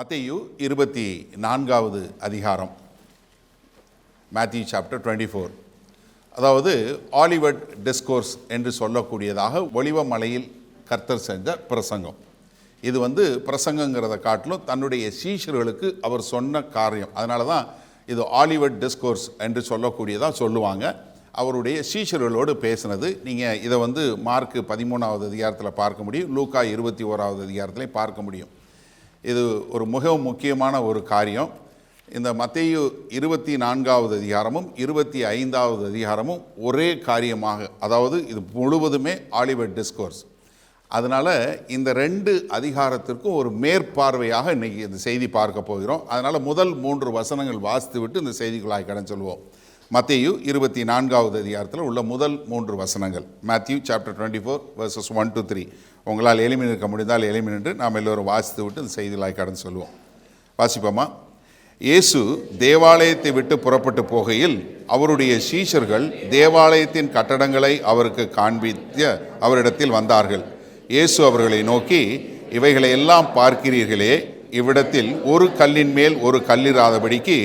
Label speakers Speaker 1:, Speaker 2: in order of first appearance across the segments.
Speaker 1: மத்தேயு 24வது அதிகாரம், Matthew chapter 24. அதாவது ஆலிவட் டிஸ்கோர்ஸ் என்று சொல்லக்கூடியதாக ஒலிவ மலையில் கர்த்தர் செஞ்ச பிரசங்கம். இது பிரசங்கங்கிறத காட்டிலும் தன்னுடைய சீஷர்களுக்கு அவர் சொன்ன காரியம். அதனால தான் இது ஆலிவட் டிஸ்கோர்ஸ் என்று சொல்லக்கூடியதாக சொல்லுவாங்க. அவருடைய சீஷர்களோடு பேசினது. நீங்கள் இதை மார்க் 13வது அதிகாரத்தில் பார்க்க முடியும், லூக்கா 21வது அதிகாரத்திலையும் பார்க்க முடியும். இது ஒரு மிகவும் முக்கியமான ஒரு காரியம். இந்த மத்தேயு 24வது அதிகாரமும் 25வது அதிகாரமும் ஒரே காரியமாக, அதாவது இது முழுவதுமே ஆலிவட் டிஸ்கோர்ஸ். அதனால் இந்த 2 அதிகாரத்திற்கும் ஒரு மேற்பார்வையாக இன்றைக்கி இந்த செய்தி பார்க்க போகிறோம். அதனால் முதல் 3 வசனங்கள் வாசித்து விட்டு இந்த செய்திக்குள்ளாய் கடன் சொல்லுவோம். மத்தேயு 24வது அதிகாரத்தில் உள்ள முதல் 3 வசனங்கள். Matthew chapter 24 verses 1 to 3. உங்களால் எளிமை நிற்க முடிந்தால் எளிமை நின்று நாம் எல்லோரும் வாசித்து விட்டு இந்த செய்திகளாய் கடன் சொல்லுவோம். வாசிப்போமா? இயேசு தேவாலயத்தை விட்டு புறப்பட்டு போகையில் அவருடைய சீஷர்கள் தேவாலயத்தின் கட்டடங்களை அவருக்கு காண்பித்த அவரிடத்தில் வந்தார்கள். இயேசு அவர்களை நோக்கி, இவைகளை எல்லாம் பார்க்கிறீர்களே, இவ்விடத்தில் ஒரு கல்லின் மேல் ஒரு கல்லிராதபடிக்கு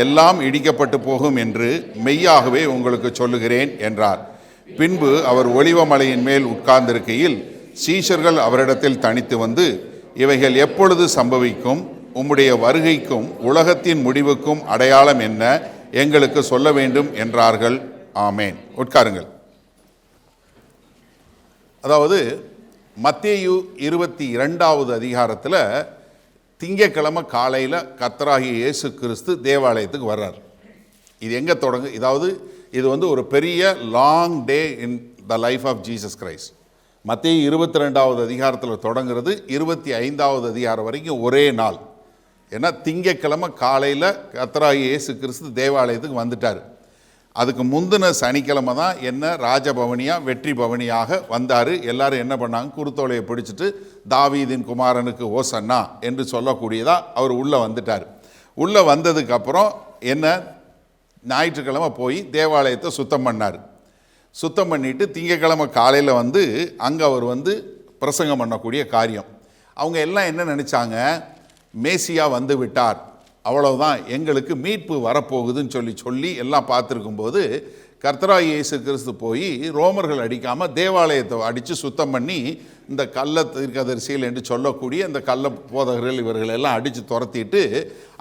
Speaker 1: எல்லாம் இடிக்கப்பட்டு போகும் என்று மெய்யாகவே உங்களுக்கு சொல்லுகிறேன் என்றார். பின்பு அவர் ஒலிவ மலையின் மேல் உட்கார்ந்திருக்கையில் சீஷர்கள் அவரிடத்தில் தனித்து வந்து, இவைகள் எப்பொழுது சம்பவிக்கும்? உம்முடைய வருகைக்கும் உலகத்தின் முடிவுக்கும் அடையாளம் என்ன? எங்களுக்கு சொல்ல வேண்டும் என்றார்கள். ஆமேன். உட்காருங்கள். அதாவது மத்தேயு 22வது அதிகாரத்தில் திங்கட்கிழமை காலையில் கர்த்தராகிய இயேசு கிறிஸ்து தேவாலயத்துக்கு வர்றார். இது எங்கே தொடங்கு? இது ஒரு பெரிய long day in the life of Jesus Christ. மத்தேயு 22வது அதிகாரத்தில் தொடங்குறது 25வது அதிகாரம் வரைக்கும் ஒரே நாள். ஏன்னா திங்கட்கிழமை காலையில் கர்த்தராகிய இயேசு கிறிஸ்து தேவாலயத்துக்கு வந்துட்டார். அதுக்கு முந்தின சனிக்கிழமை தான் என்ன ராஜபவனியாக வெற்றி பவனியாக வந்தார். எல்லாரும் என்ன பண்ணாங்க? குருத்தோலையை பிடிச்சிட்டு தாவீதின் குமாரனுக்கு ஓசன்னா என்று சொல்லக்கூடியதாக அவர் உள்ளே வந்துட்டார். உள்ளே வந்ததுக்கப்புறம் என்ன, ஞாயிற்றுக்கிழமை போய் தேவாலயத்தை சுத்தம் பண்ணார். சுத்தம் பண்ணிவிட்டு திங்கட்கிழமை காலையில் அங்கே அவர் பிரசங்கம் பண்ணக்கூடிய காரியம். அவங்க எல்லாம் என்ன நினச்சாங்க? மேசியா வந்து விட்டார், அவ்வளவுதான், எங்களுக்கு மீட்பு வரப்போகுதுன்னு சொல்லி எல்லாம் பார்த்துருக்கும்போது கர்த்தராகிய இயேசு கிறிஸ்து போய் ரோமர்கள் அடிக்காமல் தேவாலயத்தை அடித்து சுத்தம் பண்ணி இந்த கள்ள தீர்க்கதரிசிகள் என்று சொல்லக்கூடிய இந்த கள்ள போதகர்கள் இவர்கள் எல்லாம் அடித்து துரத்திட்டு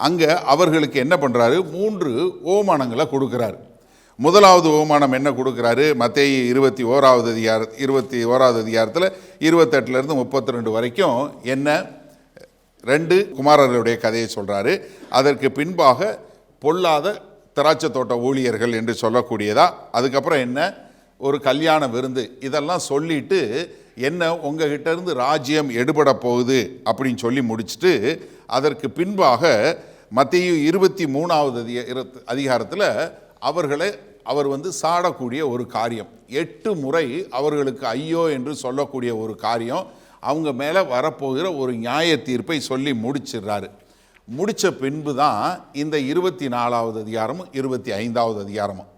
Speaker 1: அங்கே அவர்களுக்கு என்ன பண்ணுறாரு? 3 ஓமானங்களை கொடுக்குறாரு. முதலாவது ஓமானம் என்ன கொடுக்குறாரு? மத்தேயு 21வது அதிகாரத்தில் 28லேருந்து 32 வரைக்கும் என்ன 2 குமாரர்களுடைய கதையை சொல்கிறாரு. அதற்கு பின்பாக பொல்லாத திராட்சை தோட்ட ஊழியர்கள் என்று சொல்லக்கூடியதா. அதுக்கப்புறம் என்ன, ஒரு கல்யாண விருந்து. இதெல்லாம் சொல்லிட்டு என்ன, உங்ககிட்ட இருந்து ராஜ்யம் எடுபட போகுது அப்படின்னு சொல்லி முடிச்சுட்டு அதற்கு பின்பாக மத்தேயு 23வது அதிகாரத்தில் அவர் சாடக்கூடிய ஒரு காரியம். 8 முறை அவர்களுக்கு ஐயோ என்று சொல்லக்கூடிய ஒரு காரியம், அவங்க மேலே வரப்போகிற ஒரு நியாய தீர்ப்பை சொல்லி முடிச்சிடுறாரு. முடித்த பின்பு தான் இந்த 24வது அதிகாரமும் 25வது அதிகாரமும்.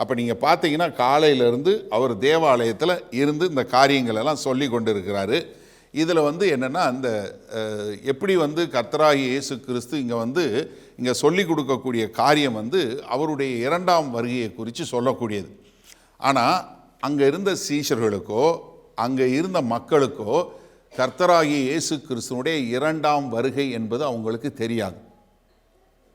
Speaker 1: அப்போ நீங்கள் பார்த்தீங்கன்னா காலையிலேருந்து அவர் தேவாலயத்தில் இருந்து இந்த காரியங்கள் எல்லாம் சொல்லி கொண்டு இருக்கிறாரு. இதில் என்னென்னா, அந்த எப்படி கர்த்தராகிய இயேசு கிறிஸ்து இங்கே சொல்லி கொடுக்கக்கூடிய காரியம் அவருடைய 2ஆம் வருகையை குறித்து சொல்லக்கூடியது. ஆனால் அங்கே இருந்த சீஷர்களுக்கோ அங்கே இருந்த மக்களுக்கோ கர்த்தராகிய இயேசு கிறிஸ்துவனுடைய 2ஆம் வருகை என்பது அவங்களுக்கு தெரியாது.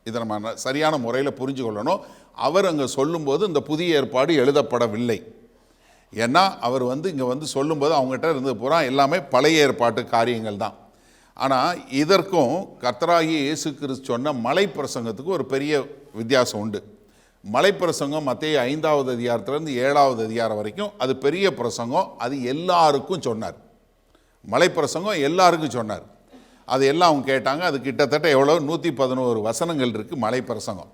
Speaker 1: இதை நம்ம சரியான முறையில் புரிஞ்சு கொள்ளணும். அவர் அங்கே சொல்லும்போது இந்த புதிய ஏற்பாடு எழுதப்படவில்லை. ஏன்னா அவர் இங்கே சொல்லும்போது அவங்ககிட்ட இருந்து பூரா எல்லாமே பழைய ஏற்பாட்டு காரியங்கள் தான். ஆனால் இதற்கும் கர்த்தராகிய இயேசு கிறிஸ்து சொன்ன மலை பிரசங்கத்துக்கு ஒரு பெரிய வித்தியாசம் உண்டு. மலை பிரசங்கம் மத்தேயு 5வது அதிகாரத்திலேருந்து 7வது அதிகாரம் வரைக்கும் அது பெரிய பிரசங்கம். அது எல்லாருக்கும் சொன்னார். மலை பிரசங்கம் எல்லாருக்கும் சொன்னார். அது எல்லாம் அவங்க கேட்டாங்க. அது கிட்டத்தட்ட எவ்வளோ 111 வசனங்கள் இருக்குது மலை பிரசங்கம்.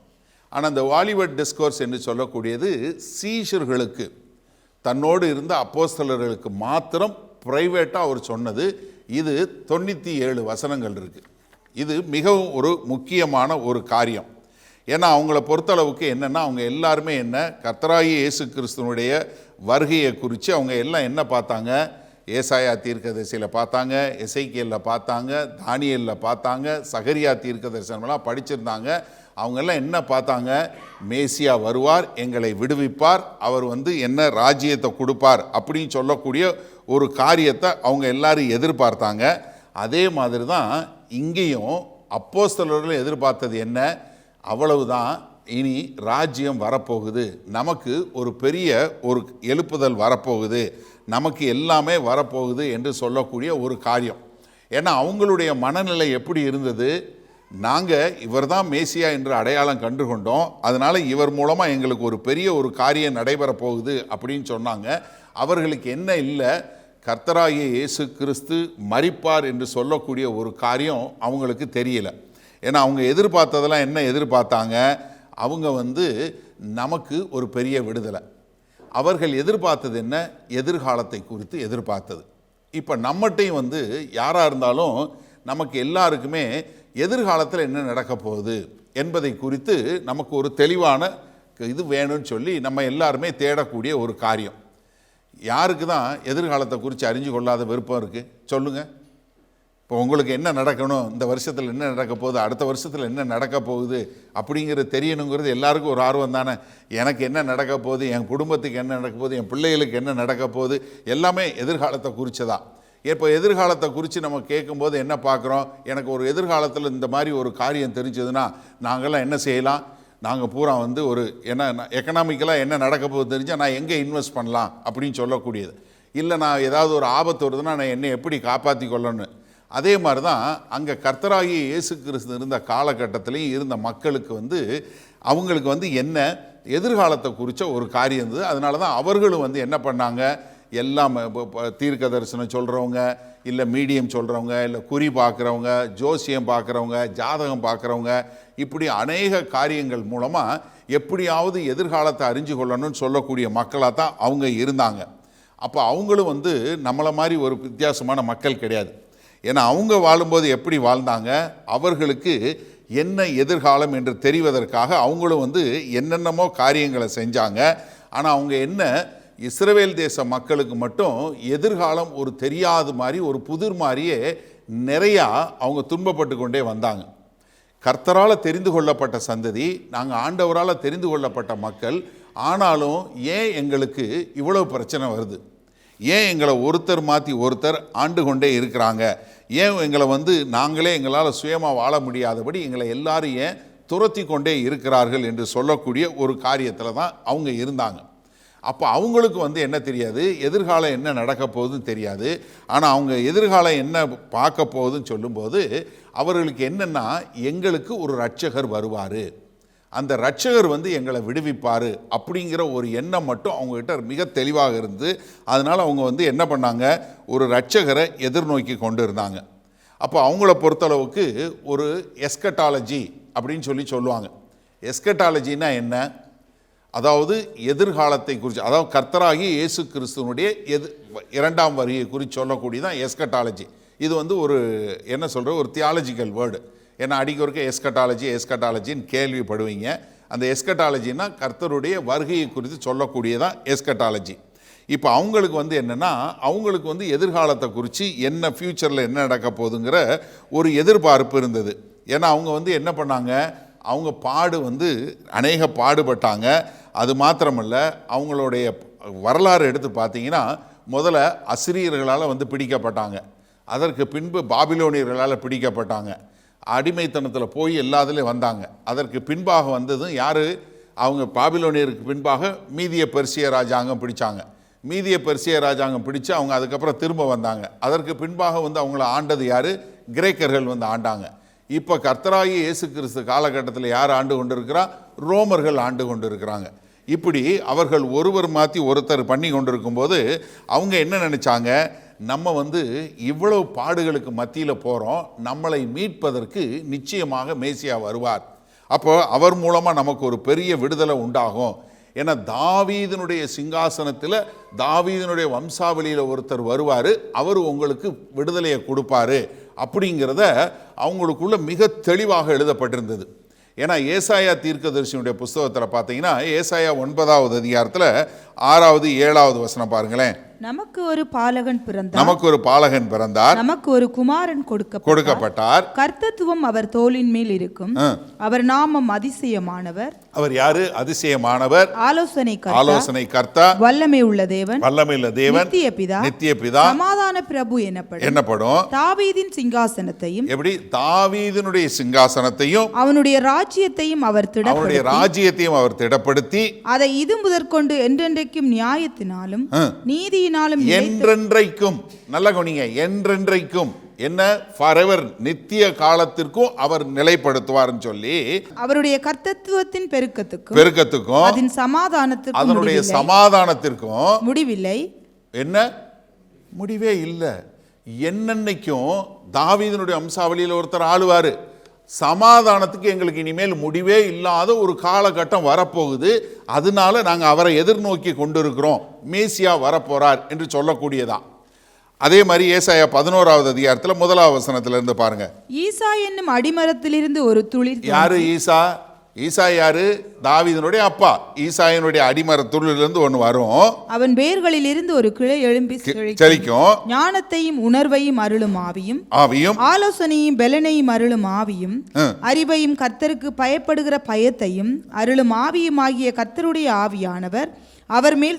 Speaker 1: ஆனால் அந்த ஆலிவட் டிஸ்கோர்ஸ் என்று சொல்லக்கூடியது சீஷர்களுக்கு, தன்னோடு இருந்த அப்போஸ்தலர்களுக்கு மாத்திரம் பிரைவேட்டாக அவர் சொன்னது. இது 97 வசனங்கள் இருக்குது. இது மிகவும் ஒரு முக்கியமான ஒரு காரியம். ஏன்னா அவங்கள பொறுத்தளவுக்கு என்னென்னா, அவங்க எல்லாருமே என்ன, கர்த்தராகிய இயேசு கிறிஸ்துவனுடைய வருகையை குறித்து அவங்க எல்லாம் என்ன பார்த்தாங்க? ஏசாயா தீர்க்கதரிசியில் பார்த்தாங்க, எசேக்கியேலில் பார்த்தாங்க, தானியேலில் பார்த்தாங்க, சகரியா தீர்க்க தரிசனமெல்லாம் படிச்சிருந்தாங்க. அவங்கெல்லாம் என்ன பார்த்தாங்க? மேசியா வருவார், எங்களை விடுவிப்பார், அவர் என்ன ராஜ்யத்தை கொடுப்பார் அப்படின்னு சொல்லக்கூடிய ஒரு காரியத்தை அவங்க எல்லாரும் எதிர்பார்த்தாங்க. அதே மாதிரி தான் இங்கேயும் அப்போஸ்தலர்கள் எதிர்பார்த்தது என்ன? அவ்வளவுதான், இனி ராஜ்யம் வரப்போகுது, நமக்கு ஒரு பெரிய ஒரு எழுப்புதல் வரப்போகுது, நமக்கு எல்லாமே வரப்போகுது என்று சொல்லக்கூடிய ஒரு காரியம். ஏன்னா அவங்களுடைய மனநிலை எப்படி இருந்தது? நாங்கள் இவர் தான் மேசியா என்று அடையாளம் கண்டு கொண்டோம், அதனால் இவர் மூலமாக எங்களுக்கு ஒரு பெரிய ஒரு காரியம் நடைபெற போகுது அப்படின்னு சொன்னாங்க. அவர்களுக்கு என்ன இல்லை? கர்த்தராகிய இயேசு கிறிஸ்து மரிப்பார் என்று சொல்லக்கூடிய ஒரு காரியம் அவங்களுக்கு தெரியல. ஏன்னா அவங்க எதிர்பார்த்ததெல்லாம் என்ன எதிர்பார்த்தாங்க? அவங்க நமக்கு ஒரு பெரிய விடுதலை. அவர்கள் எதிர்பார்த்தது என்ன? எதிர்காலத்தை குறித்து எதிர்பார்த்தது. இப்போ நம்மகிட்டையும் யாராக இருந்தாலும் நமக்கு எல்லாருக்குமே எதிர்காலத்தில் என்ன நடக்க போகுது என்பதை குறித்து நமக்கு ஒரு தெளிவான இது வேணும்னு சொல்லி நம்ம எல்லாருமே தேடக்கூடிய ஒரு காரியம். யாருக்கு தான் எதிர்காலத்தை குறித்து அறிஞ்சு கொள்ளாத விருப்பம் இருக்குது? சொல்லுங்கள். இப்போ உங்களுக்கு என்ன நடக்கணும், இந்த வருஷத்தில் என்ன நடக்க போகுது, அடுத்த வருஷத்தில் என்ன நடக்க போகுது அப்படிங்கிறது தெரியணுங்கிறது எல்லாருக்கும் ஒரு ஆர்வம் தானே. எனக்கு என்ன நடக்க போகுது, என் குடும்பத்துக்கு என்ன நடக்க போகுது, என் பிள்ளைகளுக்கு என்ன நடக்க போகுது, எல்லாமே எதிர்காலத்தை குறித்ததான். இப்போ எதிர்காலத்தை குறித்து நம்ம கேட்கும்போது என்ன பார்க்குறோம்? எனக்கு ஒரு எதிர்காலத்தில் இந்த மாதிரி ஒரு காரியம் தெரிஞ்சதுன்னா நாங்கள்லாம் என்ன செய்யலாம்? நாங்கள் பூரா ஒரு என்ன எக்கனாமிக்கலாக என்ன நடக்க போகுது தெரிஞ்சால் நான் எங்கே இன்வெஸ்ட் பண்ணலாம் அப்படின்னு சொல்லக்கூடியது. இல்லை நான் ஏதாவது ஒரு ஆபத்து வருதுன்னா நான் என்னை எப்படி காப்பாற்றி கொள்ளணும். அதே மாதிரி தான் அங்கே கர்த்தராகிய இயேசு கிறிஸ்து இருந்த காலகட்டத்திலையும் இருந்த மக்களுக்கு அவங்களுக்கு என்ன எதிர்காலத்தை குறித்த ஒரு காரியம் இருந்தது. அதனால தான் அவர்களும் என்ன பண்ணாங்க? எல்லாம் தீர்க்க தரிசனம் சொல்கிறவங்க, இல்லை மீடியம் சொல்கிறவங்க, இல்லை குறி பார்க்குறவங்க, ஜோசியம் பார்க்குறவங்க, ஜாதகம் பார்க்குறவங்க, இப்படி அநேக காரியங்கள் மூலமாக எப்படியாவது எதிர்காலத்தை அறிஞ்சு கொள்ளணும்னு சொல்லக்கூடிய மக்களாக தான் அவங்க இருந்தாங்க. அப்போ அவங்களும் நம்மளை மாதிரி ஒரு வித்தியாசமான மக்கள் கிடையாது. ஏன்னா அவங்க வாழும்போது எப்படி வாழ்ந்தாங்க? அவர்களுக்கு என்ன எதிர்காலம் என்று தெரிவதற்காக அவங்களும் என்னென்னமோ காரியங்களை செஞ்சாங்க. ஆனால் அவங்க என்ன, இஸ்ரவேல் தேச மக்களுக்கு மட்டும் எதிர்காலம் ஒரு தெரியாத மாதிரி, ஒரு புதிர் மாதிரியே நிறையா அவங்க துன்பப்பட்டு கொண்டே வந்தாங்க. கர்த்தரால் தெரிந்து கொள்ளப்பட்ட சந்ததி, நாங்கள் ஆண்டவரால் தெரிந்து கொள்ளப்பட்ட மக்கள், ஆனாலும் ஏன் எங்களுக்கு இவ்வளவு பிரச்சனை வருது? ஏன் எங்களை ஒருத்தர் மாற்றி ஒருத்தர் ஆண்டு கொண்டே இருக்கிறாங்க? ஏன் எங்களை நாங்களே எங்களால் சுயமாக வாழ முடியாதபடி எங்களை எல்லாரும் ஏன் துரத்தி கொண்டே இருக்கிறார்கள் என்று சொல்லக்கூடிய ஒரு காரியத்தில் தான் அவங்க இருந்தாங்க. அப்போ அவங்களுக்கு என்ன தெரியாது? எதிர்காலம் என்ன நடக்க போகுதுன்னு தெரியாது. ஆனால் அவங்க எதிர்காலம் என்ன பார்க்க போகுதுன்னு சொல்லும்போது அவர்களுக்கு என்னென்னா, எங்களுக்கு ஒரு இரட்சகர் வருவார், அந்த இரட்சகர் எங்களை விடுவிப்பார் அப்படிங்கிற ஒரு எண்ணம் மட்டும் அவங்ககிட்ட மிக தெளிவாக இருந்து, அதனால் அவங்க என்ன பண்ணாங்க? ஒரு இரட்சகரை எதிர்நோக்கி கொண்டு இருந்தாங்க. அப்போ அவங்கள பொறுத்தளவுக்கு ஒரு எஸ்கட்டாலஜி அப்படின்னு சொல்லுவாங்க. எஸ்கட்டாலஜின்னா என்ன? அதாவது எதிர்காலத்தை குறித்து, அதாவது கர்த்தராகி இயேசு கிறிஸ்துவனுடைய இரண்டாம் வருகையை குறித்து சொல்லக்கூடியதான் எஸ்கட்டாலஜி. இது ஒரு என்ன சொல்கிற ஒரு தியாலஜிக்கல் வேர்டு. ஏன்னா அடிக்கொருக்க எஸ்கட்டாலஜின்னு கேள்விப்படுவீங்க. அந்த எஸ்கட்டாலஜின்னா கர்த்தருடைய வருகையை குறித்து சொல்லக்கூடியதான் எஸ்கட்டாலஜி. இப்போ அவங்களுக்கு என்னென்னா, அவங்களுக்கு எதிர்காலத்தை குறித்து என்ன ஃப்யூச்சரில் என்ன நடக்க போகுதுங்கிற ஒரு எதிர்பார்ப்பு இருந்தது. ஏன்னா அவங்க என்ன பண்ணாங்க? அவங்க அநேக பாடுபட்டாங்க. அது மாத்திரமல்ல, அவங்களுடைய வரலாறு எடுத்து பார்த்தீங்கன்னா, முதல்ல அசிரியர்களால் பிடிக்கப்பட்டாங்க, அதற்கு பின்பு பாபிலோனியர்களால் பிடிக்கப்பட்டாங்க, அடிமைத்தனத்தில் போய் எல்லாத்துலேயும் வந்தாங்க. அதற்கு பின்பாக வந்ததும் யார்? அவங்க பாபிலோனியருக்கு பின்பாக மீதிய பெர்சிய ராஜாங்கம் பிடிச்சாங்க. மீதிய பெர்சிய ராஜாங்கம் பிடிச்சு அவங்க அதுக்கப்புறம் திரும்ப வந்தாங்க. அதற்கு பின்பாக அவங்கள ஆண்டது யார்? கிரேக்கர்கள் ஆண்டாங்க. இப்போ கர்த்தராகிய இயேசு கிறிஸ்து காலகட்டத்தில் யார் ஆண்டு கொண்டு இருக்கிறா? ரோமர்கள் ஆண்டு கொண்டு இருக்கிறாங்க. இப்படி அவர்கள் ஒருவர் மாற்றி ஒருத்தர் பண்ணி கொண்டு இருக்கும்போது அவங்க என்ன நினச்சாங்க? நம்ம இவ்வளவு பாடுகளுக்கு மத்தியில் போகிறோம், நம்மளை மீட்பதற்கு நிச்சயமாக மேசியா வருவார், அப்போ அவர் மூலமாக நமக்கு ஒரு பெரிய விடுதலை உண்டாகும். ஏன்னா தாவீதினுடைய சிங்காசனத்தில் தாவீதினுடைய வம்சாவளியில் ஒருத்தர் வருவார், அவர் உங்களுக்கு விடுதலையை கொடுப்பாரு அப்படிங்கிறத அவங்களுக்குள்ள மிக தெளிவாக எழுதப்பட்டிருந்தது. ஏன்னா ஏசாயா தீர்க்கதரிசியினுடைய புஸ்தகத்தில் பார்த்தீங்கன்னா, ஏசாயா 9வது அதிகாரத்தில் 6வது 7வது வசனம் பாருங்களேன்.
Speaker 2: நமக்கு ஒரு பாலகன் பிறந்தார்,
Speaker 1: நமக்கு ஒரு பாலகன் பிறந்தார்,
Speaker 2: நமக்கு ஒரு குமாரன்
Speaker 1: கொடுக்கப்பட்டார்,
Speaker 2: கர்த்தத்துவம் அவர் தோளின் மேல் இருக்கும், அவர் நாமம் அதிசயமானவர்.
Speaker 1: அவர் யாரு? அதிசயமானவர், ஆலோசனை கர்த்தா,
Speaker 2: வல்லமை உள்ள தேவன்,
Speaker 1: நித்திய பிதா,
Speaker 2: சமாதான பிரபு என்னப்படும். தாவீதின் சிங்காசனத்தையும்,
Speaker 1: எப்படி? தாவீதினுடைய சிங்காசனத்தையும்
Speaker 2: அவனுடைய ராஜ்யத்தையும் அவர் திடப்படுத்தி
Speaker 1: அதை
Speaker 2: இது முதற்கொண்டு என்றென்றைக்கும் நியாயத்தினாலும் நீதியினாலும்
Speaker 1: என்றென்றைக்கும், நல்ல கவனிங்க, என்றென்றைக்கும் என்ன, ஃபாரெவர், நித்திய காலத்திற்கும் அவர் நிலைப்படுத்துவார் சொல்லி,
Speaker 2: அவருடைய கர்த்தத்துவத்தின் பெருக்கத்துக்கும்
Speaker 1: அதனுடைய சமாதானத்திற்கும்
Speaker 2: முடிவில்லை.
Speaker 1: என்ன? முடிவே இல்லை. என்னன்னைக்கும் தாவீதினுடைய வம்சாவளியில் ஒருத்தர் ஆளுவாரு. சமாதானத்துக்கு எங்களுக்கு இனிமேல் முடிவே இல்லாத ஒரு காலகட்டம் வரப்போகுது, அதனால நாங்கள் அவரை எதிர்நோக்கி கொண்டிருக்கிறோம், மேசியா வரப்போறார் என்று சொல்லக்கூடியதான். அதே மாதிரி ஏசாயா 11வது அதிகாரத்தில் 1வது வசனத்துல இருந்து பாருங்க.
Speaker 2: ஈசா என்னும் அடிமரத்திலிருந்து ஒரு துளிர்.
Speaker 1: யாரு ஈசா? ஈசா யாரு? தாவீதினுடைய அப்பா. ஈசாயினுடைய அடிமர துளிலிருந்து ஒன்று வரும்,
Speaker 2: அவன் வேர்களில் இருந்து ஒரு கிளை எழும்பி
Speaker 1: செழிக்கும்.
Speaker 2: ஞானத்தையும் உணர்வையும் அருளும் ஆவியும், ஆலோசனையும் பெலனையும் அருளும் ஆவியும், அறிவையும் கர்த்தருக்கு பயப்படுகிற பயத்தையும் அருளும் ஆவியும் ஆகிய கர்த்தருடைய ஆவியானவர் அவர் மேல்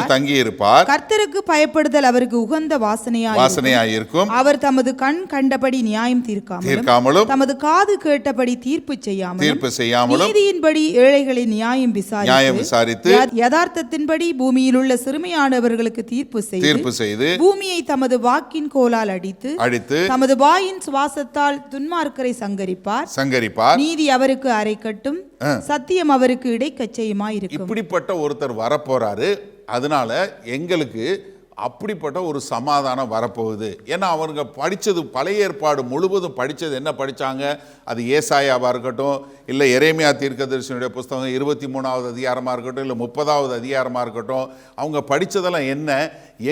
Speaker 1: தங்கி இருப்பார்.
Speaker 2: கர்த்தருக்கு பயப்படுதல் அவருக்கு உகந்த வாசனையாய் இருக்கும். அவர் தமது கண் கண்டபடி நியாயம் தீர்க்காமலும் தமது காது கேட்டபடி தீர்ப்பு செய்யாமலும் நீதியின்படி ஏழைகளை நியாயம் விசாரித்து யதார்த்தத்தின்படி பூமியில் உள்ள சிறுமையானவர்களுக்கு தீர்ப்பு செய்து பூமியை தமது வாக்கின் கோலால் அடித்து தமது வாயின் சுவாசத்தால் துன்மார்க்கரை சங்கரிப்பார். நீதி அவருக்கு அரைக்கட்டும், சத்தியம் அவருக்கு இடைக்கச்சையுமாய் இருக்கும்.
Speaker 1: இப்படிப்பட்ட ஒருத்தர் வரப்போறாரு. அதனால எங்களுக்கு அப்படிப்பட்ட ஒரு சமாதானம் வரப்போகுது. ஏன்னா அவங்க படித்தது, பழைய ஏற்பாடு முழுவதும் படித்தது என்ன படித்தாங்க? அது ஏசாயாவாக இருக்கட்டும், இல்லை எரேமியா தீர்க்கதரிசனுடைய புஸ்தகம் 23வது அதிகாரமாக இருக்கட்டும், இல்லை 30வது அதிகாரமாக இருக்கட்டும், அவங்க படித்ததெல்லாம் என்ன?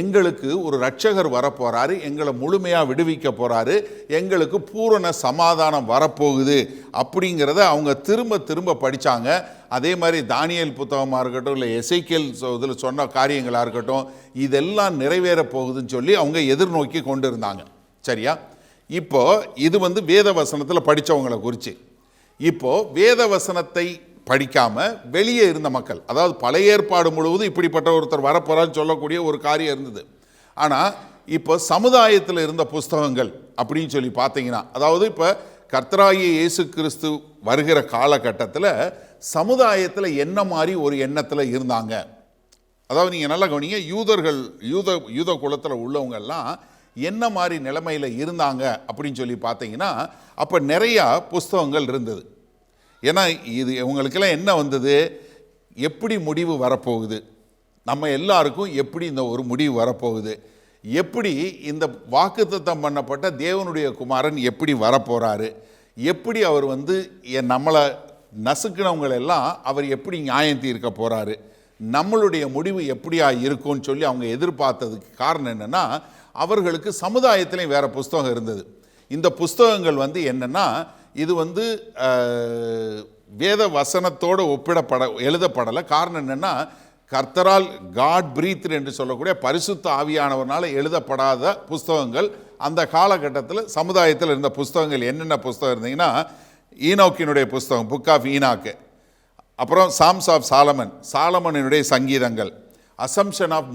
Speaker 1: எங்களுக்கு ஒரு இரட்சகர் வரப்போகிறாரு, எங்களை முழுமையாக விடுவிக்க போகிறாரு, எங்களுக்கு பூரண சமாதானம் வரப்போகுது அப்படிங்கிறத அவங்க திரும்ப திரும்ப படித்தாங்க. அதே மாதிரி தானியேல் புத்தகமாக இருக்கட்டும், இல்லை எசேக்கியேல் இதில் சொன்ன காரியங்களாக இருக்கட்டும், இதெல்லாம் நிறைவேற போகுதுன்னு சொல்லி அவங்க எதிர்நோக்கி கொண்டு இருந்தாங்க. சரியா? இப்போ இது வேத வசனத்தில் படித்தவங்களை குறித்து. இப்போ வேத வசனத்தை படிக்காம வெளியே இருந்த மக்கள், அதாவது பழைய ஏற்பாடு முழுவதும் இப்படிப்பட்ட ஒருத்தர் வரப்போறான்னு சொல்லக்கூடிய ஒரு காரியம் இருந்தது. ஆனால் இப்போ சமுதாயத்தில் இருந்த புஸ்தகங்கள் அப்படின்னு சொல்லி பார்த்தீங்கன்னா, அதாவது இப்போ கர்த்தராகிய இயேசு கிறிஸ்து வருகிற காலகட்டத்தில் சமுதாயத்தில் என்ன மாதிரி ஒரு எண்ணத்தில் இருந்தாங்க. அதாவது நீங்கள் நல்லா கவனிங்க, யூத குலத்தில் உள்ளவங்கெல்லாம் என்ன மாதிரி நிலைமையில் இருந்தாங்க அப்படின்னு சொல்லி பார்த்தீங்கன்னா, அப்போ நிறையா புஸ்தகங்கள் இருந்தது. ஏன்னா இது இவங்களுக்கெல்லாம் என்ன வந்தது? எப்படி முடிவு வரப்போகுது, நம்ம எல்லாருக்கும் எப்படி இந்த ஒரு முடிவு வரப்போகுது, எப்படி இந்த வாக்குத்தத்தம் பண்ணப்பட்ட தேவனுடைய குமாரன் எப்படி வரப்போகிறாரு, எப்படி அவர் நம்மளை நசுக்கினவங்களெல்லாம் அவர் எப்படி நியாயம் தீர்க்க போகிறாரு, நம்மளுடைய முடிவு எப்படியா இருக்கும்னு சொல்லி அவங்க எதிர்பார்த்ததுக்கு காரணம் என்னென்னா, அவர்களுக்கு சமுதாயத்திலையும் வேறு புஸ்தகம் இருந்தது. இந்த புஸ்தகங்கள் என்னென்னா, இது வேத வசனத்தோடு எழுதப்படலை. காரணம் என்னென்னா, கர்த்தரால் காட் பிரீத் என்று சொல்லக்கூடிய பரிசுத்த ஆவியானவர்னால எழுதப்படாத புஸ்தகங்கள் அந்த காலகட்டத்தில் சமுதாயத்தில் இருந்த புஸ்தகங்கள் என்னென்ன புஸ்தகம் இருந்தீங்கன்னா, ஈனோக்கினுடைய புஸ்தகம், புக் ஆஃப் ஈனாக்கு, அப்புறம் சாம்ஸ் ஆஃப் சாலமனுடைய சங்கீதங்கள், அசம்ஷன் ஆஃப்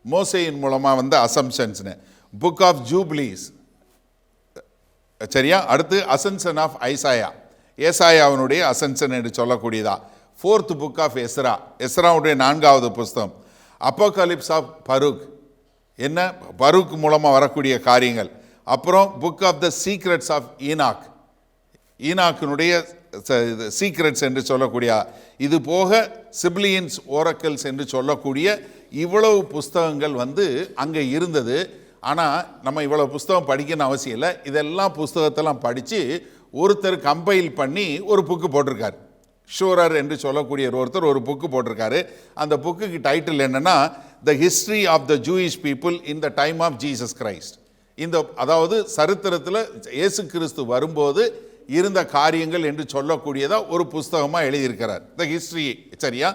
Speaker 1: மோசேயின் மூலமாக அசம்ஷன்ஸ்னு, புக் ஆஃப் ஜூப்ளீஸ். சரியா? அடுத்து அசன்சன் ஆஃப் ஏசாயாவினுடைய அசன்சன் என்று சொல்லக்கூடியதா. 4th புக் ஆஃப் எஸ்ராவுடைய 4வது புஸ்தகம், அப்போகலிப்ஸ் ஆஃப் பரூக், என்ன பரூக் மூலமாக வரக்கூடிய காரியங்கள். அப்புறம் book of the secrets of ஈனாக்கினுடைய சீக்ரெட்ஸ் என்று சொல்லக்கூடிய, இது போக சிப்லியன்ஸ் ஓரக்கல்ஸ் என்று சொல்லக்கூடிய இவ்வளவு புஸ்தகங்கள் அங்கே இருந்தது. ஆனால் நம்ம இவ்வளவு புஸ்தகம் படிக்கணும்னு அவசியம் இல்லை. இதெல்லாம் புஸ்தகத்தெல்லாம் படித்து ஒருத்தர் கம்பைல் பண்ணி ஒரு புக்கு போட்டிருக்காரு. ஷூரர் என்று சொல்லக்கூடிய ஒருத்தர் ஒரு புக்கு போட்டிருக்காரு. அந்த புக்குக்கு டைட்டில் என்னென்னா, the history of the Jewish people in the time of Jesus Christ. அதாவது சரித்திரத்தில் இயேசு கிறிஸ்து வரும்போது இருந்த காரியங்கள் என்று சொல்லக்கூடியதாக ஒரு புஸ்தகமாக எழுதியிருக்கிறார், த ஹிஸ்ட்ரி. சரியா?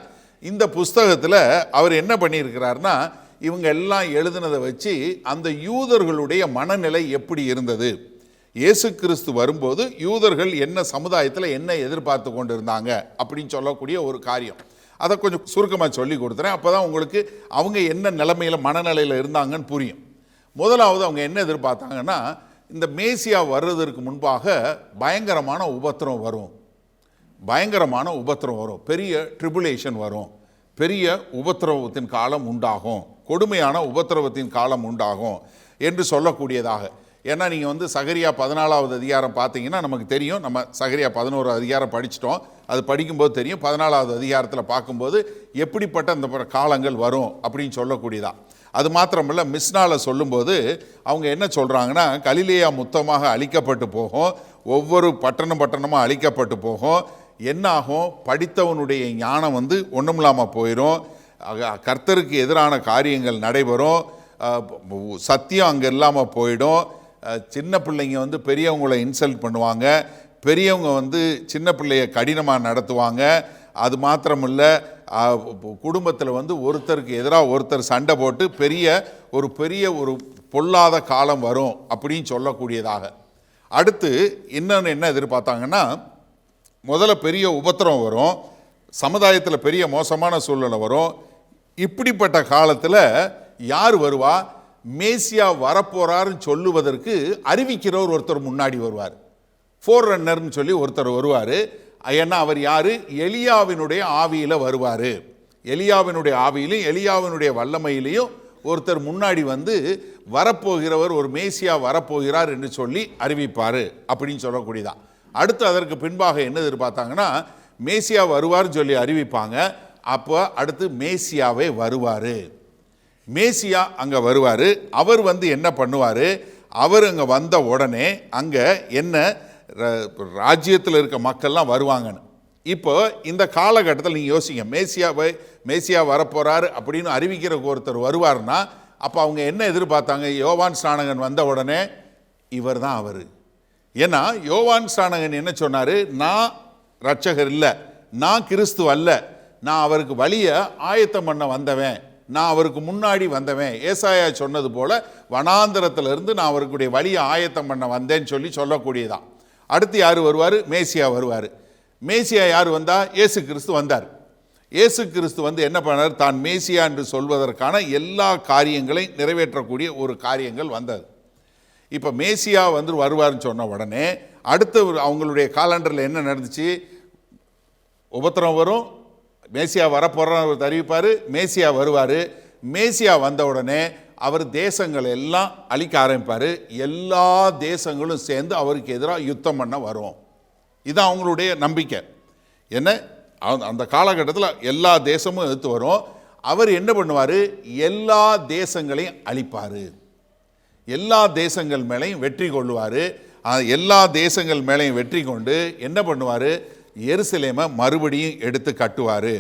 Speaker 1: இந்த புஸ்தகத்தில் அவர் என்ன பண்ணியிருக்கிறார்னா, இவங்க எல்லாம் எழுதுனதை வச்சு அந்த யூதர்களுடைய மனநிலை எப்படி இருந்தது, இயேசு கிறிஸ்து வரும்போது யூதர்கள் என்ன சமுதாயத்தில் என்ன எதிர்பார்த்து கொண்டு இருந்தாங்க அப்படின்னு சொல்லக்கூடிய ஒரு காரியம். அதை கொஞ்சம் சுருக்கமாக சொல்லி கொடுத்துறேன். அப்போ தான் உங்களுக்கு அவங்க என்ன நிலைமையில் மனநிலையில் இருந்தாங்கன்னு புரியும். முதலாவது அவங்க என்ன எதிர்பார்த்தாங்கன்னா, இந்த மேசியா வர்றதற்கு முன்பாக பயங்கரமான உபத்திரம் வரும், பயங்கரமான உபத்திரம் வரும், பெரிய ட்ரிபுலேஷன் வரும், பெரிய உபத்திரவத்தின் காலம் உண்டாகும், கொடுமையான உபத்திரவத்தின் காலம் உண்டாகும் என்று சொல்லக்கூடியதாக. ஏன்னா நீங்கள் வந்து சகரியா 14வது அதிகாரம் பார்த்தீங்கன்னா நமக்கு தெரியும். நம்ம சகரியா 11 அதிகாரம் படிச்சிட்டோம். அது படிக்கும்போது தெரியும். 14வது அதிகாரத்தில் பார்க்கும்போது எப்படிப்பட்ட அந்த காலங்கள் வரும் அப்படின்னு சொல்லக்கூடியதா. அது மாத்திரமல்ல, மிஸ்னால சொல்லும்போது அவங்க என்ன சொல்கிறாங்கன்னா, கலிலேயா மொத்தமாக அழிக்கப்பட்டு போகும், ஒவ்வொரு பட்டணமாக அழிக்கப்பட்டு போகும். என்னாகும், படித்தவனுடைய ஞானம் வந்து ஒன்றும் இல்லாமல் போயிடும், கர்த்தருக்கு எதிரான காரியங்கள் நடைபெறும், சத்தியம் அங்கே இல்லாமல் போயிடும், சின்ன பிள்ளைங்க வந்து பெரியவங்களை இன்சல்ட் பண்ணுவாங்க, பெரியவங்க வந்து சின்ன பிள்ளைய கடினமாக நடத்துவாங்க. அது மாத்திரமில்லை, குடும்பத்தில் வந்து ஒருத்தருக்கு எதிராக ஒருத்தர் சண்டை போட்டு பெரிய ஒரு பொல்லாத காலம் வரும் அப்படின்னு சொல்லக்கூடியதாக. அடுத்து இன்னொன்று என்ன எதிர்பார்த்தாங்கன்னா, முதல்ல பெரிய உபத்திரம் வரும், சமுதாயத்தில் பெரிய மோசமான சூழ்நிலை வரும். இப்படிப்பட்ட காலத்தில் யார் வருவா, மேசியா வரப்போறாருன்னு சொல்லுவதற்கு அறிவிக்கிறவர் ஒருத்தர் முன்னாடி வருவார், ஃபோர் ரன்னர்னு சொல்லி ஒருத்தர் வருவார். ஏன்னா அவர் யார், எலியாவினுடைய ஆவியில் வருவார். எலியாவினுடைய ஆவியிலும் எலியாவினுடைய வல்லமையிலையும் ஒருத்தர் முன்னாடி வந்து வரப்போகிறவர், ஒரு மேசியா வரப்போகிறார் என்று சொல்லி அறிவிப்பார் அப்படின்னு சொல்லக்கூடியதான். அடுத்து அதற்கு பின்பாக என்ன எதிர்பார்த்தாங்கன்னா, மேசியா வருவார்னு சொல்லி அறிவிப்பாங்க. அப்போ அடுத்து மேசியாவே வருவார், மேசியா அங்கே வருவார். அவர் வந்து என்ன பண்ணுவார், அவர் அங்கே வந்த உடனே அங்கே என்ன ராஜ்யத்தில் இருக்க மக்கள்லாம் வருவாங்கன்னு. இப்போ இந்த காலகட்டத்தில் நீங்கள் யோசிங்க, மேசியா வரப்போகிறாரு அப்படின்னு அறிவிக்கிற ஒருத்தர் வருவார்னா அப்போ அவங்க என்ன எதிர்பார்த்தாங்க, யோவான் ஸ்நானகன் வந்த உடனே இவர் தான் அவர். ஏன்னா யோவான் ஸ்நானகன் என்ன சொன்னார், நான் ரட்சகர் இல்லை, நான் கிறிஸ்து அல்ல, நான் அவருக்கு வழியை ஆயத்தம் பண்ண வந்தவன், நான் அவருக்கு முன்னாடி வந்தவன். ஏசாயா சொன்னது போல வனாந்தரத்திலிருந்து நான் அவருக்குடைய வழியை ஆயத்தம் பண்ண வந்தேன்னு சொல்லக்கூடியதான். அடுத்து யார் வருவார், மேசியா வருவார். மேசியா யார் வந்தா, இயேசு கிறிஸ்து வந்தார். இயேசு கிறிஸ்து வந்து என்ன பண்ணார், தான் மேசியா என்று சொல்வதற்கான எல்லா காரியங்களையும் நிறைவேற்றக்கூடிய ஒரு காரியங்கள் வந்தது. இப்போ மேசியா வந்து வருவார்னு சொன்ன உடனே அடுத்து அவங்களுடைய காலண்டரில் என்ன நடந்துச்சு, உபத்திரம் வரும், மேசியா வரப்போறான்னு அறிவிப்பார், மேசியா வருவார். மேசியா வந்த உடனே அவர் தேசங்கள் எல்லாம் அழிக்க ஆரம்பிப்பார், எல்லா தேசங்களும் சேர்ந்து அவருக்கு எதிராக யுத்தம் பண்ண வரும். இதுதான் அவங்களுடைய நம்பிக்கை. என்ன, அந்த காலகட்டத்தில் எல்லா தேசமும் எதிர்த்து வரும். அவர் என்ன பண்ணுவார், எல்லா தேசங்களையும் அழிப்பார், எல்லா தேசங்கள் மேலேயும் வெற்றி கொள்ளுவார். எல்லா தேசங்கள் மேலேயும் வெற்றி கொண்டு என்ன பண்ணுவார், எருசலேமை மறுபடியும் எடுத்து கட்டுவார்.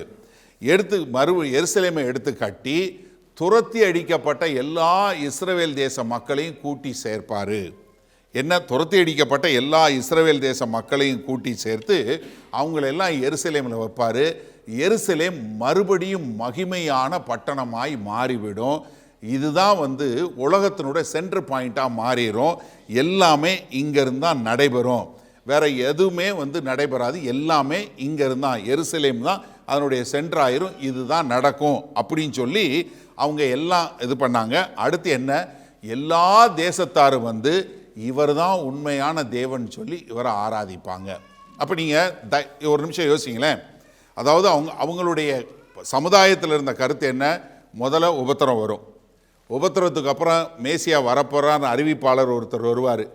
Speaker 1: எருசலேமை எடுத்து கட்டி துரத்தி அடிக்கப்பட்ட எல்லா இஸ்ரவேல் தேச மக்களையும் கூட்டி சேர்ப்பார். என்ன, துரத்தி அடிக்கப்பட்ட எல்லா இஸ்ரவேல் தேச மக்களையும் கூட்டி சேர்த்து அவங்களெல்லாம் எருசலேமில் வைப்பார். எருசலேம் மறுபடியும் மகிமையான பட்டணமாய் மாறிவிடும். இதுதான் வந்து உலகத்தினுடைய சென்டர் பாயிண்ட்டாக மாறிடும். எல்லாமே இங்கேருந்து தான் நடைபெறும், வேற எதுவுமே வந்து நடைபெறாது. எல்லாமே இங்கேருந்து தான், எருசலேம் தான் அதனுடைய சென்டர் ஆயிரும். இதுதான் நடக்கும் அப்படின்னு சொல்லி அவங்க எல்லாம் இது பண்ணாங்க. அடுத்து என்ன, எல்லா தேசத்தாரும் வந்து இவர் தான் உண்மையான தேவன் சொல்லி இவரை ஆராதிப்பாங்க. அப்போ நீங்கள் ஒரு நிமிஷம் யோசிங்களேன். அதாவது அவங்களுடைய சமுதாயத்தில் இருந்த கருத்து என்ன, முதல்ல உபத்திரம் வரும், உபத்திரத்துக்கு அப்புறம் மேசியா வரப்போறான்னு அறிவிப்பாளர் ஒருத்தர் வருவார்,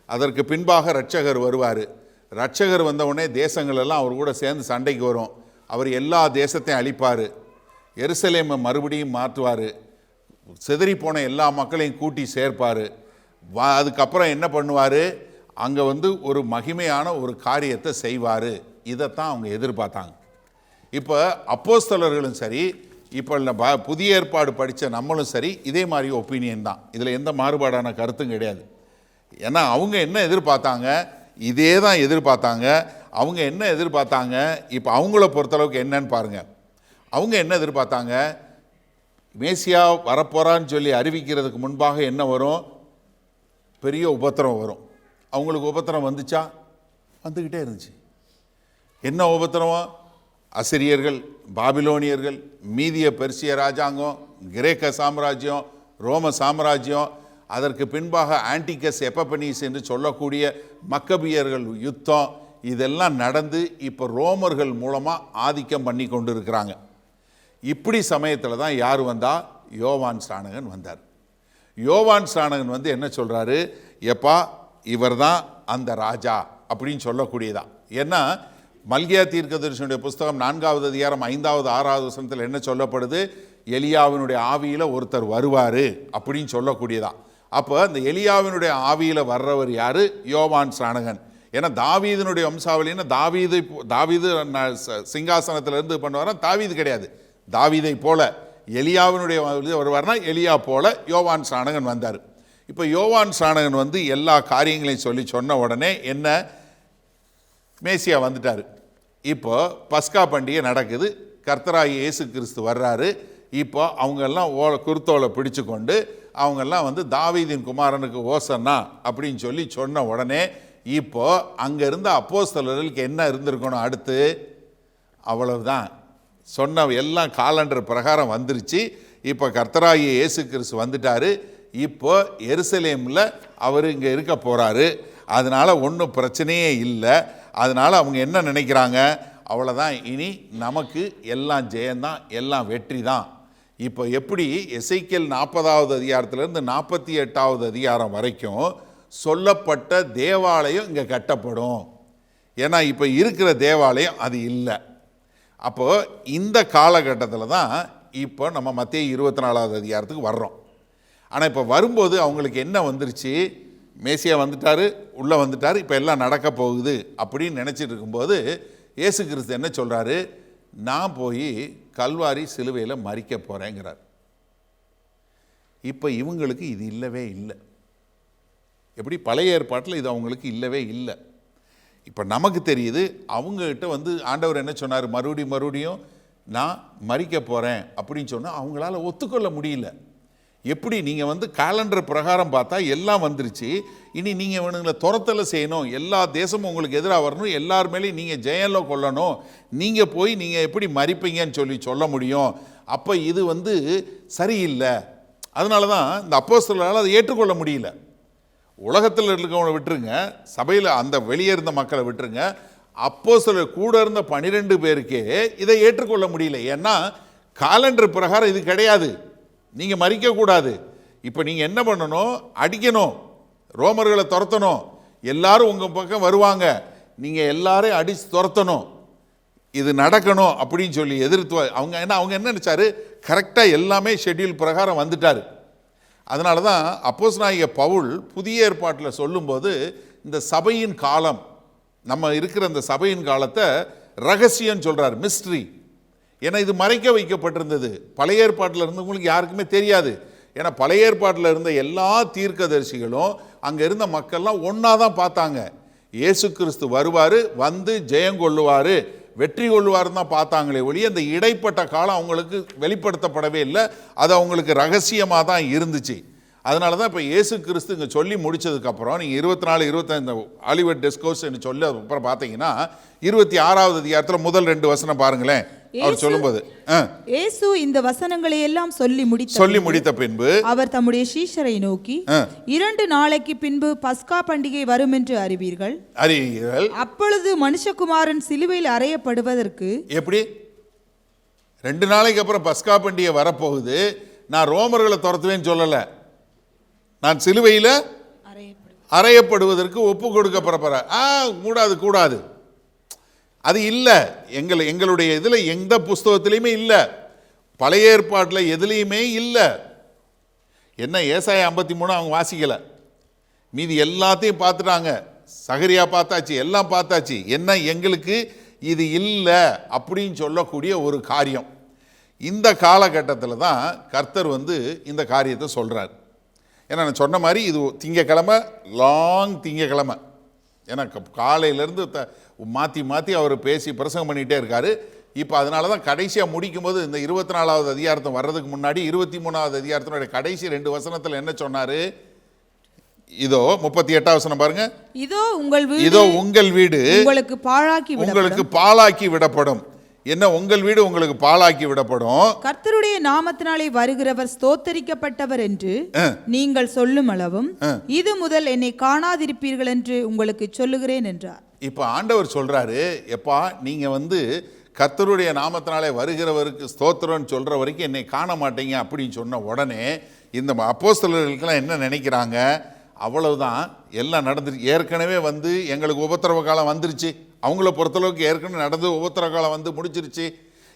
Speaker 1: அதற்கு பின்பாக ரட்சகர் வருவார். ரட்சகர் வந்தவுடனே தேசங்கள் எல்லாம் அவர் கூட சேர்ந்து சண்டைக்கு வரும். அவர் எல்லா தேசத்தையும் அழிப்பார், எருசலேமை மறுபடியும் மாற்றுவார், சிதறி போன எல்லா மக்களையும் கூட்டி சேர்ப்பார். அதுக்கப்புறம் என்ன பண்ணுவார், அங்கே வந்து ஒரு மகிமையான ஒரு காரியத்தை செய்வார். இதைத்தான் அவங்க எதிர்பார்த்தாங்க. இப்போ அப்போஸ்தலர்களும் சரி, இப்போ புதிய ஏற்பாடு படித்த நம்மளும் சரி, இதே மாதிரி ஒப்பீனியன் தான். இதில் எந்த மாறுபாடான கருத்தும் கிடையாது. ஏன்னா அவங்க என்ன எதிர்பார்த்தாங்க, இதே தான் எதிர்பார்த்தாங்க. அவங்க என்ன எதிர்பார்த்தாங்க, இப்போ அவங்கள பொறுத்தளவுக்கு என்னன்னு பாருங்கள். அவங்க என்ன எதிர்பார்த்தாங்க, மேசியா வரப்போறான்னு சொல்லி அறிவிக்கிறதுக்கு முன்பாக என்ன வரும்? பெரிய உபத்திரம் வரும். அவங்களுக்கு உபத்திரம் வந்துச்சா? வந்துக்கிட்டே இருந்துச்சு. என்ன உபத்திரம்? அசிரியர்கள், பாபிலோனியர்கள், மீதிய பெர்சிய ராஜாங்கம், கிரேக்க சாம்ராஜ்யம், ரோம சாம்ராஜ்யம், அதற்கு பின்பாக ஆன்டிகஸ் எப்பபனீஸ் என்று சொல்லக்கூடிய மக்கபியர்கள் யுத்தம், இதெல்லாம் நடந்து இப்போ ரோமர்கள் மூலமாக ஆதிக்கம் பண்ணி கொண்டு இருக்கிறாங்க. இப்படி சமயத்தில் தான் யார் வந்தா? யோவான் ஸ்நானகன் வந்தார். யோவான் ஸ்நானகன் வந்து என்ன சொல்கிறாரு? எப்பா, இவர் தான் அந்த ராஜா அப்படின்னு சொல்லக்கூடியதான். ஏன்னா மல்கியா தீர்க்கதரிசனுடைய புஸ்தகம் 4வது அதிகாரம் 5வது 6வது வசனத்தில் என்ன சொல்லப்படுது? எலியாவினுடைய ஆவியில் ஒருத்தர் வருவார் அப்படின்னு சொல்லக்கூடியதான். அப்போ அந்த எலியாவினுடைய ஆவியில் வர்றவர் யார்? யோவான் ஸ்நானகன். ஏன்னா தாவீதினுடைய வம்சாவளின்னா தாவீது சிங்காசனத்திலிருந்து பண்ணுவாரா? தாவீது கிடையாது. தாவீதை போல எலியாவினுடைய வருவார்னா எலியா போல யோவான் ஸ்நானகன் வந்தார். இப்போ யோவான் ஸ்நானகன் வந்து எல்லா காரியங்களையும் சொல்லி சொன்ன உடனே என்ன? மேசியா வந்துட்டார். இப்போ பஸ்கா பண்டிகை நடக்குது. கர்த்தராகிய இயேசு கிறிஸ்து வர்றாரு. இப்போ அவங்கெல்லாம் குருத்தோலை பிடிச்சு கொண்டு அவங்கெல்லாம் வந்து தாவீதின் குமாரனுக்கு ஓசன்னா அப்படின்னு சொல்லி சொன்ன உடனே இப்போ அங்கே இருந்த அப்போஸ்தலர்களுக்கு என்ன இருந்திருக்கணும்? அடுத்து அவ்வளவுதான். சொன்ன எல்லாம் காலண்டர் பிரகாரம் வந்துருச்சு. இப்போ கர்த்தராகிய இயேசு கிறிஸ்து வந்துட்டார். இப்போ எருசலேமில் அவர் இங்கே இருக்க போகிறாரு. அதனால் ஒன்றும் பிரச்சனையே இல்லை. அதனால் அவங்க என்ன நினைக்கிறாங்க? அவ்வளோதான், இனி நமக்கு எல்லாம் ஜெயந்தான், எல்லாம் வெற்றி தான். இப்போ எப்படி எசேக்கியேல் 40வது அதிகாரத்திலேருந்து 48வது அதிகாரம் வரைக்கும் சொல்லப்பட்ட தேவாலயம் இங்கே கட்டப்படும். ஏன்னா இப்போ இருக்கிற தேவாலயம் அது இல்லை. அப்போது இந்த காலகட்டத்தில் தான் இப்போ நம்ம மத்தேயு 24வது அதிகாரத்துக்கு வர்றோம். ஆனால் இப்போ வரும்போது அவங்களுக்கு என்ன வந்துருச்சு? மேசியா வந்துட்டார், உள்ளே வந்துட்டார், இப்போ எல்லாம் நடக்க போகுது அப்படின்னு நினச்சிட்டு இருக்கும்போது இயேசு கிறிஸ்து என்ன சொல்கிறாரு? நான் போய் கல்வாரி சிலுவையில் மரிக்க போகிறேங்கிறார். இப்போ இவங்களுக்கு இது இல்லவே இல்லை. எப்படி? பழைய ஏற்பாட்டில் இது அவங்களுக்கு இல்லவே இல்லை. இப்போ நமக்கு தெரியுது. அவங்ககிட்ட வந்து ஆண்டவர் என்ன சொன்னார்? மறுபடியும் நான் மரிக்க போகிறேன் அப்படின்னு சொன்னால் அவங்களால ஒத்துக்கொள்ள முடியல. எப்படி? நீங்கள் வந்து காலண்டர் பிரகாரம் பார்த்தா எல்லாம் வந்துருச்சு. இனி நீங்கள் வேணுங்கள துரத்தலை செய்யணும், எல்லா தேசமும் உங்களுக்கு எதிராக வரணும், எல்லார் மேலேயும் நீங்கள் ஜெயம்ல கொள்ளணும், நீங்கள் போய் நீங்கள் எப்படி மறிப்பீங்கன்னு சொல்ல முடியும்? அப்போ இது வந்து சரியில்லை. அதனால தான் இந்த அப்போஸ்தலரால் அதை ஏற்றுக்கொள்ள முடியல. உலகத்தில் இருக்கவங்களை விட்டுருங்க, சபையில் அந்த வெளியே இருந்த மக்களை விட்டுருங்க, அப்போஸ்தலர் கூட இருந்த 12 பேருக்கே இதை ஏற்றுக்கொள்ள முடியல. ஏன்னா காலண்டர் பிரகாரம் இது கிடையாது. நீங்கள் மறிக்கக்கூடாது. இப்போ நீங்கள் என்ன பண்ணணும்? அடிக்கணும், ரோமர்களை துரத்தணும், எல்லாரும் உங்கள் பக்கம் வருவாங்க, நீங்கள் எல்லாரையும் அடித்து துரத்தணும், இது நடக்கணும் அப்படின்னு சொல்லி எதிர்த்து அவங்க என்ன நினச்சாரு? கரெக்டாக எல்லாமே ஷெட்யூல் பிரகாரம் வந்துட்டார். அதனால தான் அப்போஸ்தலனாகிய பவுல் புதிய ஏற்பாட்டில் சொல்லும்போது இந்த சபையின் காலம், நம்ம இருக்கிற இந்த சபையின் காலத்தை ரகசியம் சொல்கிறார், மிஸ்ட்ரி. ஏன்னா இது மறைக்க வைக்கப்பட்டிருந்தது. பழைய ஏற்பாட்டில் இருந்தவங்களுக்கு யாருக்குமே தெரியாது. ஏன்னா பழைய ஏற்பாட்டில் இருந்த எல்லா தீர்க்கதரிசிகளும் அங்கே இருந்த மக்கள்லாம் ஒன்றா தான் பார்த்தாங்க. இயேசு கிறிஸ்து வருவார், வந்து ஜெயங்கொள்ளுவார், வெற்றி கொள்ளுவார்னு தான் பார்த்தாங்களே ஒழிய அந்த இடைப்பட்ட காலம் அவங்களுக்கு வெளிப்படுத்தப்படவே இல்லை. அது அவங்களுக்கு ரகசியமாக தான் இருந்துச்சு. அதனால தான் இப்போ இயேசு கிறிஸ்து இங்கே சொல்லி முடித்ததுக்கப்புறம் நீங்கள் 24, 25 ஆலிவர் டிஸ்கோர்ஸ் என்று சொல்லி அப்புறம் பார்த்தீங்கன்னா 26வது அதிகாரத்தில் முதல் 2 வசனம் பாருங்களேன். அவர் சொல்லும்போது
Speaker 2: இயேசு இந்த வசனங்களை எல்லாம் சொல்லி
Speaker 1: முடித்த பின்பு
Speaker 2: அவர் தம்முடைய சீஷரை நோக்கி, 2 நாளைக்கு பின்பு பஸ்கா பண்டிகை வரும் என்று அறிவீர்கள். அப்பொழுது மனுஷகுமாரன் சிலுவையில் அறையப்படுவதற்கு.
Speaker 1: எப்படி? 2 நாளைக்கு அப்புறம் பஸ்கா பண்டிகை வரப்போகுது. நான் ரோமர்களை துரத்துவேன்னு சொல்லலை, நான் சிலுவையில் அறையப்படுவதற்கு ஒப்பு கொடுக்கப்படுற. கூடாது, அது இல்லை. எங்களுடைய இதில் எந்த புஸ்தகத்திலையுமே இல்லை, பழைய ஏற்பாட்டில் எதுலேயுமே இல்லை. என்ன ஏசாயா 53 அவங்க வாசிக்கலை, மீதி எல்லாத்தையும் பார்த்துட்டாங்க. சகரியா பார்த்தாச்சு, எல்லாம் பார்த்தாச்சு. என்ன எங்களுக்கு இது இல்லை அப்படின்னு சொல்லக்கூடிய ஒரு காரியம். இந்த காலகட்டத்தில் தான் கர்த்தர் வந்து இந்த காரியத்தை சொல்கிறார். ஏன்னா நான் சொன்ன மாதிரி இது திங்கக்கிழமை, லாங் திங்கக்கிழமை. ஏன்னா காலையிலேருந்து மாற்றி அவர் பேசி பிரசங்கம் பண்ணிகிட்டே இருக்கார். இப்போ அதனால தான் கடைசியாக முடிக்கும் போது இந்த 24வது அதிகாரத்தை வர்றதுக்கு முன்னாடி 23வது அதிகாரத்தினுடைய கடைசி 2 வசனத்தில் என்ன சொன்னார்? இதோ 38வது வசனம் பாருங்க. இதோ உங்கள் வீடு உங்களுக்கு பாழாக்கி விடப்படும். என்ன உங்கள் வீடு உங்களுக்கு பாழாக்கி விடப்படும்?
Speaker 2: கர்த்தருடைய நாமத்தினாலே வருகிறவர் ஸ்தோத்தரிக்கப்பட்டவர் என்று நீங்கள் சொல்லும் அளவும் இது முதல் என்னை காணாதிருப்பீர்கள் என்று உங்களுக்கு சொல்லுகிறேன் என்றார்.
Speaker 1: இப்போ ஆண்டவர் சொல்றாரு, எப்பா நீங்க கர்த்தருடைய நாமத்தினாலே வருகிறவருக்கு ஸ்தோத்திரம்னு சொல்ற வரைக்கும் என்னை காண மாட்டீங்க அப்படின்னு சொன்ன உடனே இந்த அப்போஸ்தலர்களுக்கெல்லாம் என்ன நினைக்கிறாங்க? அவ்வளவுதான், எல்லாம் நடந்துருச்சு. ஏற்கனவே எங்களுக்கு உபத்திரவ காலம் வந்துருச்சு. அவங்கள பொறுத்தளவுக்கு ஏற்கனவே நடந்து உபத்திரவ காலம் முடிச்சிருச்சு.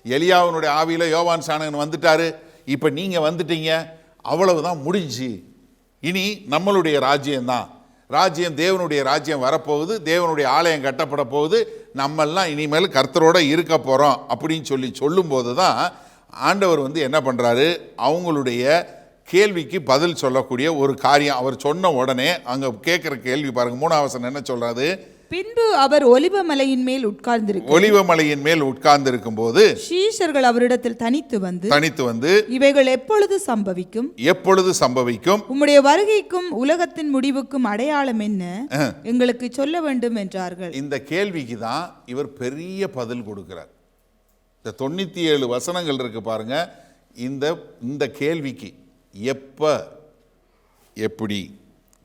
Speaker 1: எலியாவினுடைய ஆவியில் யோவான் ஸ்நானகன் வந்துட்டாரு. இப்போ நீங்கள் வந்துட்டீங்க, அவ்வளவுதான், முடிஞ்சு. இனி நம்மளுடைய ராஜ்யம்தான். ராஜ்யம், தேவனுடைய ராஜ்யம் வரப்போகுது, தேவனுடைய ஆலயம் கட்டப்பட போகுது, நம்மெல்லாம் இனிமேல் கர்த்தரோட இருக்க போகிறோம் அப்படின்னு சொல்லும்போது தான் ஆண்டவர் என்ன பண்ணுறாரு? அவங்களுடைய கேள்விக்கு பதில் சொல்லக்கூடிய ஒரு காரியம் அவர் சொன்ன உடனே அங்கே கேட்குற கேள்வி பாருங்க. 3வது வசனம் என்ன சொல்றாரு?
Speaker 2: பின்பு அவர் ஒலிவ மலையின் மேல்
Speaker 1: உட்கார்ந்திருக்கும் போது
Speaker 2: சீஷர்கள் அவரிடத்தில் தனித்து வந்து இவைகள் எப்பொழுது சம்பவிக்கும்? உம்முடைய வருகைக்கும் உலகத்தின் முடிவுக்கும் அடையாளம் என்ன? எங்களுக்கு சொல்ல வேண்டும் என்றார்கள்.
Speaker 1: இந்த கேள்விக்கு தான் இவர் பெரிய பதில் கொடுக்கிறார். இந்த 97 வசனங்கள் இருக்கு பாருங்க. இந்த கேள்விக்கு எப்ப, எப்படி,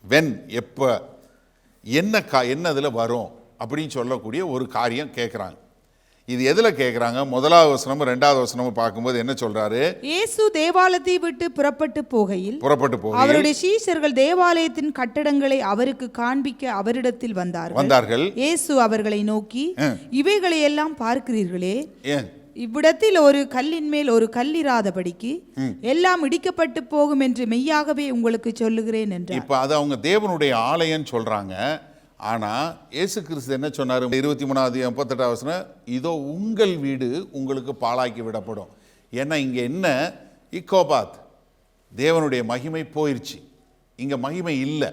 Speaker 1: வென், எப்ப, என்ன இதில் வரும் அப்படின்னு சொல்லக்கூடிய ஒரு காரியம் கேட்குறாங்க. இது எதில் கேட்குறாங்க? 1வது வசனமும் 2வது வசனமும் பார்க்கும்போது என்ன சொல்றாரு?
Speaker 2: இயேசு தேவாலயத்தை விட்டு புறப்பட்டு போகையில் அவருடைய சீஷர்கள் தேவாலயத்தின் கட்டடங்களை அவருக்கு காண்பிக்க அவரிடத்தில் வந்தார்கள். இயேசு அவர்களை நோக்கி, இவைகளை எல்லாம் பார்க்கிறீர்களே, இவ்விடத்தில் ஒரு கல்லின் மேல் ஒரு கல்லிராதபடிக்கு எல்லாம் இடிக்கப்பட்டு போகும் என்று மெய்யாகவே உங்களுக்கு சொல்லுகிறேன் என்றார்.
Speaker 1: இப்ப அது அவங்க தேவனுடைய ஆலயம் சொல்றாங்க. ஆனா இயேசு கிறிஸ்து என்ன சொன்னார்? 23வது 38வது வசனம், இதோ உங்கள் வீடு உங்களுக்கு பாழாக்கி விடப்படும். ஏன்னா இங்க என்ன? இக்கோபாத், தேவனுடைய மகிமை போயிருச்சு, இங்க மகிமை இல்லை.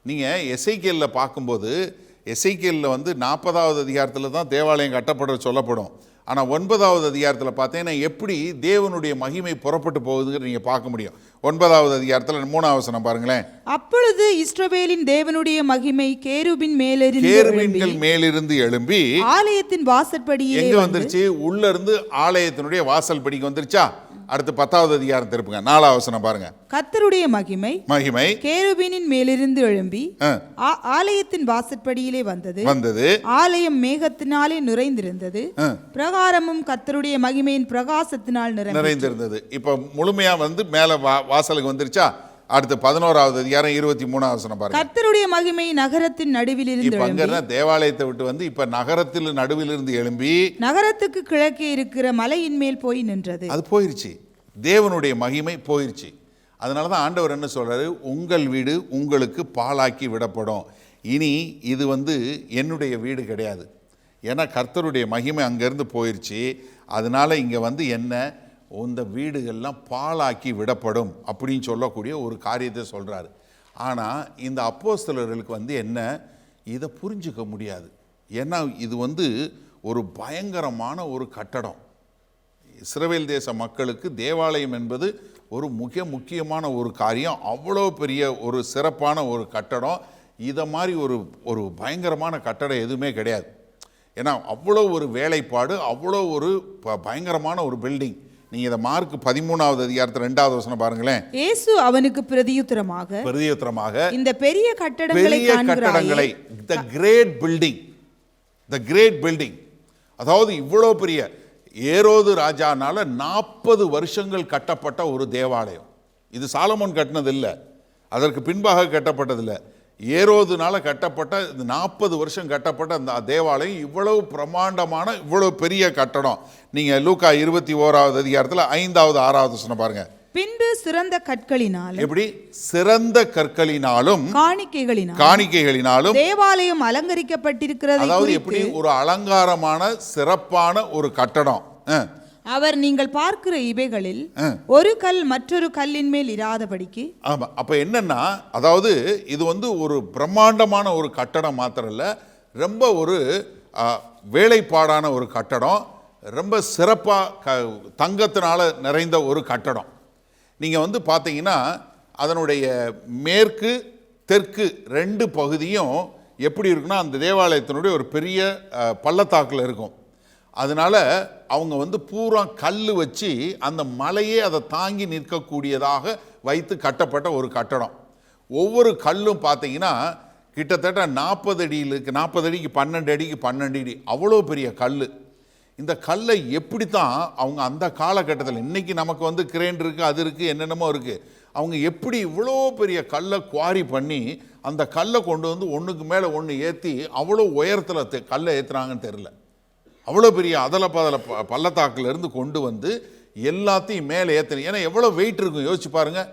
Speaker 1: நீங்க எசேக்கியேல்ல பார்க்கும்போது எசேக்கியேல்ல 40வது அதிகாரத்தில் தான் தேவாலயம் கட்டப்பட சொல்லப்படும். ஆனால் 9வது அதிகாரத்தில் பார்த்தீங்கன்னா எப்படி தேவனுடைய மகிமை புறப்பட்டு போகுதுன்னு நீங்கள் பார்க்க முடியும். 9வது அதிகாரத்தில் 3வது வசனம் பாருங்களேன்.
Speaker 2: அப்பொழுது இஸ்ரவேலின் தேவனுடைய மகிமை கேருபின்
Speaker 1: மேலிருந்து எழும்பி
Speaker 2: ஆலயத்தின் வாசற்படியே
Speaker 1: எங்க வந்துருச்சு? உள்ள இருந்து ஆலயத்தினுடைய வாசல் படிக்கு வந்துருச்சா? அடுத்து 10வது அதிகாரம் திருப்புங்க, 4வது வசனம் பாருங்க.
Speaker 2: கர்த்தருடைய மகிமை கேருபீனின் மேலிருந்து எழும்பி ஆலயத்தின் வாசற்படியிலே வந்தது. ஆலயம் மேகத்தினாலே நிறைந்திருந்தது, பிரகாரமும் கர்த்தருடைய மகிமையின் பிரகாசத்தினால் நிறைந்திருந்தது.
Speaker 1: இப்ப முழுமையா மேல வாசலுக்கு வந்துருச்சா? அடுத்து 11வது அதிகாரம் 23வது வசனம் பாருங்க.
Speaker 2: கர்த்தருடைய மகிமை நகரத்தின் நடுவில் இருந்து
Speaker 1: தேவாலயத்தை விட்டு இப்ப நகரத்தில் நடுவில் இருந்து எழும்பி
Speaker 2: நகரத்துக்கு கிழக்கே இருக்கிற மலையின் மேல் போய் நின்றது.
Speaker 1: அது போயிருச்சு, தேவனுடைய மகிமை போயிருச்சு. அதனாலதான் ஆண்டவர் என்ன சொல்றாரு? உங்கள் வீடு உங்களுக்கு பாழாக்கி விடப்படும். இனி இது என்னுடைய வீடு கிடையாது. ஏன்னா கர்த்தருடைய மகிமை அங்கிருந்து போயிருச்சு. அதனால இங்க என்ன, இந்த வீடுகள்லாம் பாழாக்கி விடப்படும் அப்படின்னு சொல்லக்கூடிய ஒரு காரியத்தை சொல்கிறாரு. ஆனால் இந்த அப்போஸ்தலர்களுக்கு என்ன, இதை புரிஞ்சுக்க முடியாது. ஏன்னா இது ஒரு பயங்கரமான ஒரு கட்டடம். இஸ்ரவேல் தேச மக்களுக்கு தேவாலயம் என்பது ஒரு மிக முக்கியமான ஒரு காரியம். அவ்வளோ பெரிய ஒரு சிறப்பான ஒரு கட்டடம். இதை மாதிரி ஒரு பயங்கரமான கட்டடம் எதுவுமே கிடையாது. ஏன்னா அவ்வளோ ஒரு வேலைப்பாடு, அவ்வளோ ஒரு பயங்கரமான ஒரு பில்டிங். நீங்க இத மார்க் 13வது அதிகாரத்துல 2வது வசனம் பாருங்களேன்.
Speaker 2: இயேசு அவனுக்கு பிரதியுத்தரமாக இந்த பெரிய கட்டடங்களை காண்கிறாயே,
Speaker 1: the great building, அதாவது இவ்வளவு பெரிய ஏரோது ராஜானால 40 வருஷங்கள் கட்டப்பட்ட ஒரு தேவாலயம். இது சாலமோன் கட்டினது இல்லை, அதற்கு பின்பாக கட்டப்பட்டதில்லை. ஏரோதுனால கட்டப்பட்ட 40 வருஷம் கட்டப்பட்ட அந்த தேவாலயம் இவ்வளவு பிரமாண்டமான இவ்வளவு பெரிய கட்டடம். நீங்க லூக்கா 21வது அதிகாரத்தில் 5வது 6வது வசனம் பாருங்க.
Speaker 2: பின்பு சிறந்த கற்களினாலும்,
Speaker 1: எப்படி? சிறந்த கற்களினாலும் காணிக்கைகளினாலும்
Speaker 2: தேவாலயம் அலங்கரிக்கப்பட்டிருக்கிறது.
Speaker 1: அதாவது எப்படி ஒரு அலங்காரமான சிறப்பான ஒரு கட்டடம்.
Speaker 2: அவர் நீங்கள் பார்க்கிற இவைகளில் ஒரு கல் மற்றொரு கல்லின் மேல் இராதபடிக்கு.
Speaker 1: ஆமா, அப்ப என்னன்னா, அதாவது இது ஒரு பிரம்மாண்டமான ஒரு கட்டடம் மாத்திரம் இல்ல, ரொம்ப ஒரு வேலைப்பாடான ஒரு கட்டடம், ரொம்ப சிறப்பாக தங்கத்தினால நிறைந்த ஒரு கட்டடம். நீங்கள் வந்து பார்த்தீங்கன்னா அதனுடைய மேற்கு தெற்கு ரெண்டு பகுதியும் எப்படி இருக்குன்னா அந்த தேவாலயத்தினுடைய ஒரு பெரிய பள்ளத்தாக்கில் இருக்கும். அதனால் அவங்க வந்து பூரா கல் வச்சு அந்த மலையே அதை தாங்கி நிற்கக்கூடியதாக வைத்து கட்டப்பட்ட ஒரு கட்டடம். ஒவ்வொரு கல்லும் பார்த்தீங்கன்னா கிட்டத்தட்ட 40 அடிக்கு 12 அடிக்கு 12 அடி, அவ்வளோ பெரிய கல். இந்த கல்லை எப்படி தான் அவங்க அந்த காலகட்டத்தில், இன்றைக்கி நமக்கு வந்து கிரேன் இருக்குது, அது இருக்குது, என்னென்னமோ இருக்குது, அவங்க எப்படி இவ்வளோ பெரிய கல்லை குவாரி பண்ணி அந்த கல்லை கொண்டு வந்து ஒன்றுக்கு மேலே ஒன்று ஏற்றி அவ்வளோ உயரத்தில் கல்லை ஏற்றுறாங்கன்னு தெரில. அவ்வளோ பெரிய பள்ளத்தாக்கிலேருந்து கொண்டு வந்து எல்லாத்தையும் மேலே ஏற்றணும். ஏன்னா எவ்வளோ வெயிட் இருக்கும் யோசிச்சு பாருங்கள்.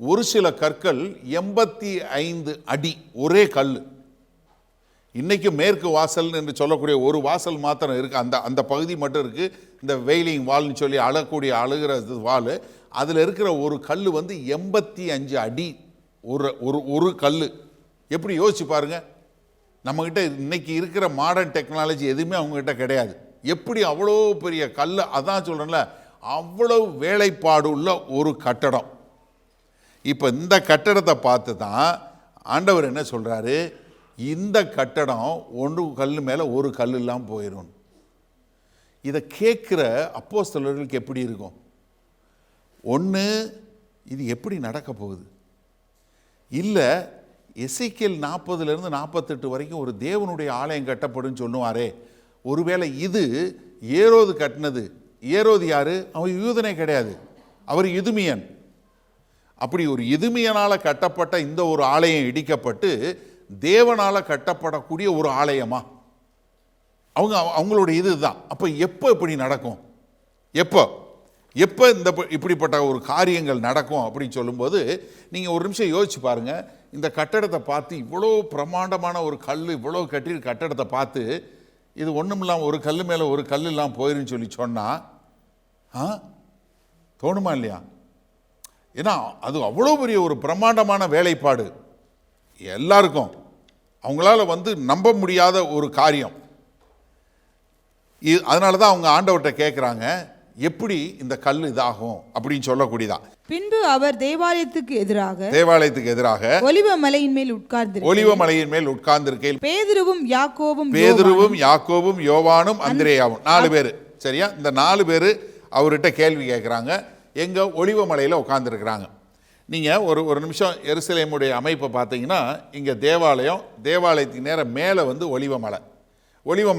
Speaker 1: ஒரு சில கற்கள் 85 அடி ஒரே கல். இன்றைக்கி மேற்கு வாசல் என்று சொல்லக்கூடிய ஒரு வாசல் மாத்திரம் இருக்குது, அந்த பகுதி மட்டும் இருக்குது. இந்த வெயிலிங் வால்னு சொல்லி அழுகிற வால், அதில் இருக்கிற ஒரு கல் வந்து 85 அடி ஒரு கல். எப்படி யோசிச்சு பாருங்கள். நம்மக்கிட்ட இன்றைக்கி இருக்கிற மாடர்ன் டெக்னாலஜி எதுவுமே அவங்ககிட்ட கிடையாது. எப்படி அவ்வளோ பெரிய கல், அதான் சொல்கிறேன்ல, அவ்வளோ வேலைப்பாடு உள்ள ஒரு கட்டடம். இப்போ இந்த கட்டடத்தை பார்த்து தான் ஆண்டவர் என்ன சொல்கிறாரு, இந்த கட்டடம் ஒன்று கல் மேலே ஒரு கல் இல்லாமல் போயிடும். இதை கேட்குற அப்போஸ்தலர்களுக்கு எப்படி இருக்கும்? ஒன்று, இது எப்படி நடக்க போகுது? இல்லை எசேக்கியேல் 40 48 வரைக்கும் ஒரு தேவனுடைய ஆலயம் கட்டப்படும் சொல்லுவாரே, ஒருவேளை இது ஏரோது கட்டினது. ஏரோது யாரு? அவன் யூதனே கிடையாது, அவர் இதுமியன். அப்படி ஒரு இதுமியனால் கட்டப்பட்ட இந்த ஒரு ஆலயம் இடிக்கப்பட்டு தேவனால் கட்டப்படக்கூடிய ஒரு ஆலயமா? அவங்களுடைய இதுதான். அப்போ எப்போ இப்படி நடக்கும்? எப்போ இந்த இப்படிப்பட்ட ஒரு காரியங்கள் நடக்கும் அப்படின்னு சொல்லும்போது நீங்கள் ஒரு நிமிஷம் யோசிச்சு பாருங்கள். இந்த கட்டடத்தை பார்த்து, இவ்வளோ பிரமாண்டமான ஒரு கல், இவ்வளோ கட்டி கட்டடத்தை பார்த்து, இது ஒன்றும் இல்லாமல் ஒரு கல் மேலே ஒரு கல் இல்லாமல் போயிருன்னு சொல்லி சொன்னால் தோணுமா இல்லையா? ஏன்னா அது அவ்வளோ பெரிய ஒரு பிரமாண்டமான வேலைப்பாடு, எல்லாருக்கும் அவங்களால வந்து நம்ப முடியாத ஒரு காரியம். அதனால தான் அவங்க ஆண்டவர்கிட்ட கேட்குறாங்க, எப்படி இந்த கல் இதாகும் அப்படின்னு சொல்லக்கூடியதான்.
Speaker 2: பின்பு அவர் தேவாலயத்துக்கு எதிராக ஒலிவ மலையின் மேல் உட்கார்ந்திருக்கையில் பேதுருவும் யாக்கோபும் யோவானும் அந்திரேயாவும் 4 பேர். சரியா? இந்த 4 பேர் அவர்கிட்ட கேள்வி கேட்குறாங்க. எங்க ஒலிவ மலையில் உட்கார்ந்துருக்கிறாங்க. நீங்கள் ஒரு நிமிஷம் எருசலேமுடைய அமைப்பை பார்த்தீங்கன்னா, இங்கே தேவாலயத்துக்கு நேரம் மேலே வந்து ஒலிவ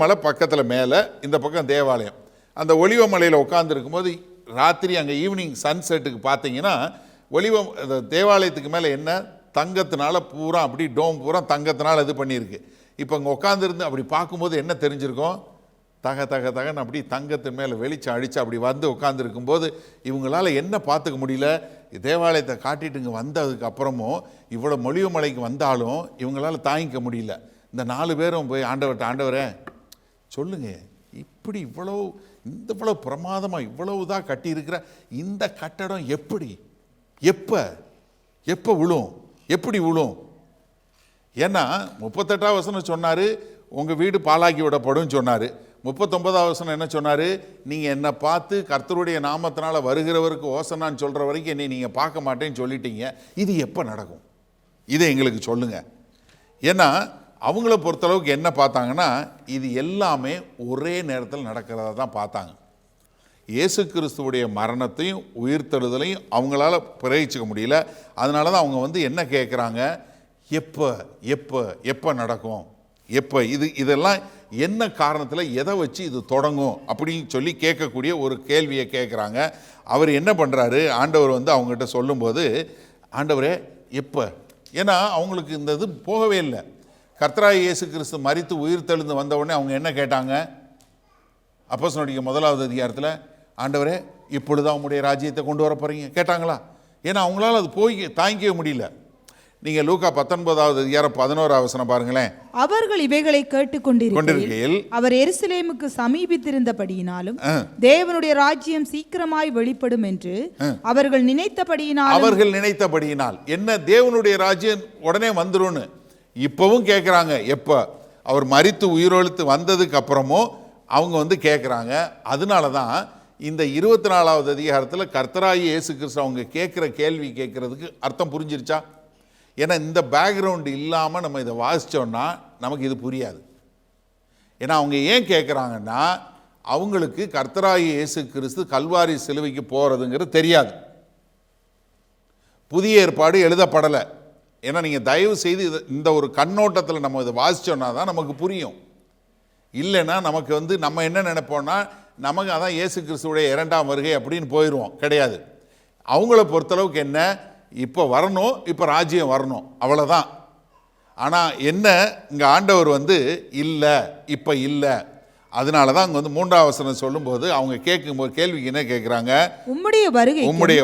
Speaker 2: மலை பக்கத்தில் மேலே, இந்த பக்கம் தேவாலயம். அந்த ஒலிவ மலையில் உட்காந்துருக்கும்போது ராத்திரி அங்கே ஈவினிங் சன்செட்டுக்கு பார்த்தீங்கன்னா தேவாலயத்துக்கு மேலே என்ன தங்கத்தினால பூரா அப்படி டோம் பூரா தங்கத்தினால இது பண்ணியிருக்கு. இப்போ அங்கே உட்காந்துருந்து அப்படி பார்க்கும்போது என்ன தெரிஞ்சிருக்கும்? தகன்னு அப்படி தங்கத்தின் மேலே வெளிச்சம் அடித்து அப்படி வந்து உட்காந்துருக்கும்போது இவங்களால என்ன பார்த்துக்க முடியல? தேவாலயத்தை காட்டிட்டு இங்கே வந்ததுக்கு அப்புறமும் இவ்வளோ ஒலிவ மலைக்கு வந்தாலும் இவங்களால தாங்கிக்க முடியல. இந்த 4 பேரும் போய் ஆண்டவரே சொல்லுங்க, இப்படி இவ்வளோ பிரமாதமாக இவ்வளவுதான் கட்டியிருக்கிற இந்த கட்டடம் எப்போ விழும்? எப்படி விழும்? ஏன்னா 38ஆம் வசனம் சொன்னார், உங்கள் வீடு பாழாக்கி விடப்படும் சொன்னார். 39ஆம் வசனம் என்ன சொன்னார்? நீங்கள் என்னை பார்த்து கர்த்தருடைய நாமத்தினால வருகிறவருக்கு ஓசனான்னு சொல்கிற வரைக்கும் என்னை நீங்கள் பார்க்க மாட்டேன்னு சொல்லிட்டீங்க. இது எப்போ நடக்கும்? இதை எங்களுக்கு சொல்லுங்கள். ஏன்னா அவங்கள பொறுத்தளவுக்கு என்ன பார்த்தாங்கன்னா, இது எல்லாமே ஒரே நேரத்தில் நடக்கிறதா தான் பார்த்தாங்க. இயேசு கிறிஸ்துவுடைய மரணத்தையும் உயிர்த்தெழுதலையும் அவங்களால பிரகிச்சிக்க முடியல. அதனால தான் அவங்க வந்து என்ன கேட்குறாங்க, எப்போ நடக்கும்? இதெல்லாம் என்ன காரணத்தில், எதை வச்சு இது தொடங்கும் அப்படின்னு சொல்லி கேட்கக்கூடிய ஒரு கேள்வியை கேட்குறாங்க. அவர் என்ன பண்ணுறாரு, ஆண்டவர் வந்து அவங்ககிட்ட சொல்லும்போது, ஆண்டவரே எப்போ? ஏன்னா அவங்களுக்கு இந்த இது போகவே இல்லை. கர்த்தராகிய இயேசு கிறிஸ்து மரித்து உயிர்த்தெழுந்து வந்த உடனே அவங்க என்ன கேட்டாங்க? அப்போஸ்தலர்களுடைய 1வது அதிகாரத்தில், ஆண்டவரே இப்பொழுதுதான் உம்முடைய ராஜ்யத்தை கொண்டு வர போகிறீங்க கேட்டாங்களா? ஏன்னா அவங்களால அது போய் தாங்கிக்கவே முடியல. நீங்கள் லூக்கா 19வது அதிகாரம் 11வது வசனம் பாருங்களேன். அவர்கள் இவைகளை கேட்டுக்கொண்டிருக்கையில் அவர் எருசலேமுக்கு சமீபித்திருந்தபடியினாலும் தேவனுடைய ராஜ்யம் சீக்கிரமாய் வெளிப்படும் என்று அவர்கள் நினைத்தபடியினால் என்ன, தேவனுடைய ராஜ்யம் உடனே வந்துரும்னு இப்பவும் கேட்குறாங்க. எப்போ? அவர் மரித்து உயிரெழுத்து வந்ததுக்கு அப்புறமும்
Speaker 1: அவங்க வந்து கேட்குறாங்க. அதனால தான் இந்த 24வது அதிகாரத்தில் கர்த்தராகிய இயேசு கிறிஸ்து அவங்க கேட்குற கேள்வி கேட்குறதுக்கு அர்த்தம் புரிஞ்சிருச்சா? ஏன்னா இந்த பேக்ரவுண்டு இல்லாமல் நம்ம இதை வாசித்தோன்னா நமக்கு இது புரியாது. ஏன்னா அவங்க ஏன் கேட்குறாங்கன்னா, அவங்களுக்கு கர்த்தராகிய இயேசு கிறிஸ்து கல்வாரி சிலுவைக்கு போகிறதுங்கிறது தெரியாது. புதிய ஏற்பாடு எழுதப்படலை. ஏன்னா நீங்கள் தயவு செய்து இந்த ஒரு கண்ணோட்டத்தில் நம்ம இதை வாசித்தோன்னா தான் நமக்கு புரியும். இல்லைன்னா நமக்கு வந்து நம்ம என்ன நினைப்போம்னா, நமக்கு அதான் இயேசு கிறிஸ்துவுடைய 2ஆம் வருகை அப்படின்னு போயிடுவோம். கிடையாது. அவங்கள பொறுத்தளவுக்கு என்ன, இப்போ வரணும், இப்போ ராஜ்யம் வரணும், அவ்வளோதான். ஆனால் என்ன, இங்கே ஆண்டவர் வந்து இல்லை, இப்போ இல்லை. அதனால தான் அங்கே வந்து 3ஆம் வசனம் சொல்லும்போது அவங்க கேட்கும்போது கேள்விக்கு என்ன கேட்குறாங்க, உம்முடைய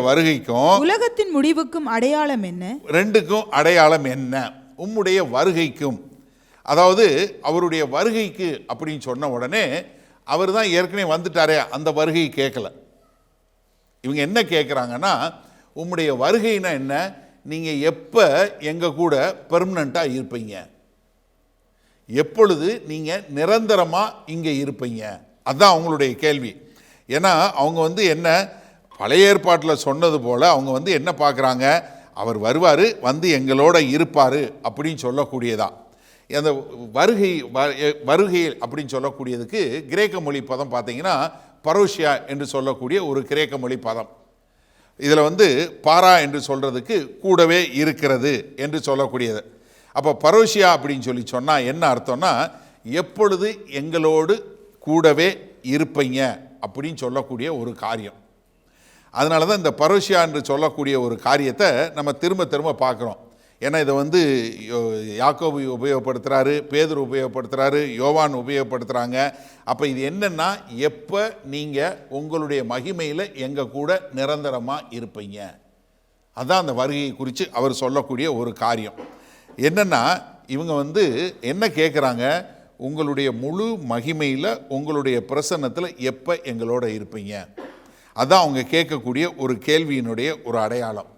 Speaker 1: வருகைக்கும்
Speaker 2: உலகத்தின் முடிவுக்கும் அடையாளம் என்ன? ரெண்டுக்கும்
Speaker 1: அடையாளம் என்ன? உம்முடைய வருகைக்கும், அதாவது அவருடைய வருகைக்கு அப்படின்னு சொன்ன உடனே அவர் தான் ஏற்கனவே வந்துட்டாரே, அந்த வருகை கேட்கல. இவங்க என்ன கேட்குறாங்கன்னா, உம்முடைய வருகைனா என்ன, நீங்கள் எப்போ எங்கள் கூட பெர்மனண்ட்டாக இருப்பீங்க, எப்பொழுது நீங்கள் நிரந்தரமாக இங்கே இருப்பீங்க, அதுதான் அவங்களுடைய கேள்வி. ஏன்னா அவங்க வந்து என்ன, பழைய ஏற்பாட்டில் சொன்னது போல் அவங்க வந்து என்ன பார்க்குறாங்க, அவர் வருவார், வந்து எங்களோட இருப்பார் அப்படின்னு சொல்லக்கூடியதா. அந்த வருகை அப்படின்னு சொல்லக்கூடியதுக்கு கிரேக்க மொழி பதம் பார்த்தீங்கன்னா பரோஷியா என்று சொல்லக்கூடிய ஒரு கிரேக்க மொழி பதம். இதில் வந்து பாரா என்று சொல்கிறதுக்கு கூடவே இருக்கிறது என்று சொல்லக்கூடியது. அப்போ பரோஷியா அப்படின்னு சொன்னால் என்ன அர்த்தம்னா, எப்பொழுது எங்களோடு கூடவே இருப்பீங்க அப்படின்னு சொல்லக்கூடிய ஒரு காரியம். அதனால தான் இந்த பரோஷியா என்று சொல்லக்கூடிய ஒரு காரியத்தை நம்ம திரும்ப திரும்ப பார்க்குறோம். ஏன்னா இதை வந்து யாக்கோபு உபயோகப்படுத்துகிறாரு, பேதுரு உபயோகப்படுத்துகிறாரு, யோவான் உபயோகப்படுத்துகிறாங்க. அப்போ இது என்னென்னா, எப்போ நீங்கள் உங்களுடைய மகிமையில் எங்கள் கூட நிரந்தரமாக இருப்பீங்க, அதுதான் அந்த வருகையை குறித்து அவர் சொல்லக்கூடிய ஒரு காரியம். என்னென்னா இவங்க வந்து என்ன கேட்குறாங்க, உங்களுடைய முழு மகிமையில் உங்களுடைய பிரசன்னத்தில் எப்போ எங்களோட இருப்பீங்க, அதுதான் அவங்க கேட்கக்கூடிய ஒரு கேள்வியினுடைய ஒரு அடையாளம்.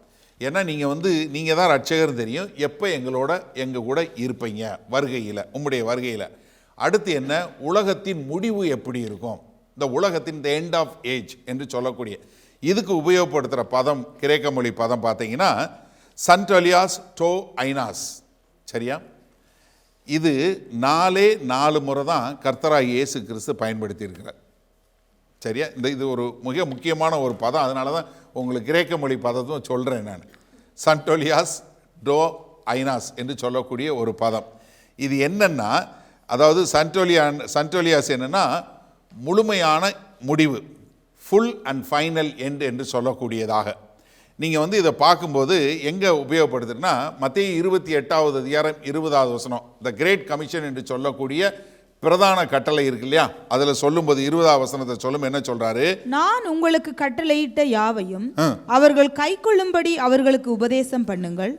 Speaker 1: ஏன்னா நீங்கள் தான் ரட்சகர் தெரியும், எப்போ எங்கள் கூட இருப்பீங்க வருகையில், உம்முடைய வருகையில். அடுத்து என்ன, உலகத்தின் முடிவு எப்படி இருக்கும், இந்த உலகத்தின் த எண்ட் ஆஃப் ஏஜ் என்று சொல்லக்கூடிய இதுக்கு உபயோகப்படுத்துகிற பதம், கிரேக்க மொழி பதம் பார்த்தீங்கன்னா சன்டோலியாஸ் டோ ஐனாஸ். சரியா? இது 4 முறை தான் கர்த்தராகிய இயேசு கிறிஸ்து பயன்படுத்தி இருக்கிறார். சரியா? இது ஒரு மிக முக்கியமான ஒரு பதம். அதனால தான் உங்களுக்கு கிரேக்க மொழி பதத்தும் சொல்கிறேன் நான். சன்டோலியாஸ் டோ ஐனாஸ் என்று சொல்லக்கூடிய ஒரு பதம். இது என்னன்னா, அதாவது சன்டோலியாஸ் என்னன்னா முழுமையான முடிவு, ஃபுல் அண்ட் ஃபைனல் எண்ட் என்று சொல்லக்கூடியதாக. நீங்கள் வந்து இதை பார்க்கும்போது எங்கே உபயோகப்படுத்துன்னா, மத்தேயு 28வது அதிகாரம் 20வது வசனம், த கிரேட் கமிஷன் என்று சொல்லக்கூடிய பிரதான கட்டளை இருக்கு இல்லையா, அதில் சொல்லும்போது 20வது வசனத்தை சொல்லும் என்ன சொல்றாரு,
Speaker 2: நான் உங்களுக்கு கட்டளையிட்ட யாவையும் அவர்கள் கைக்கொள்ளும்படி அவர்களுக்கு உபதேசம் பண்ணுங்கள்.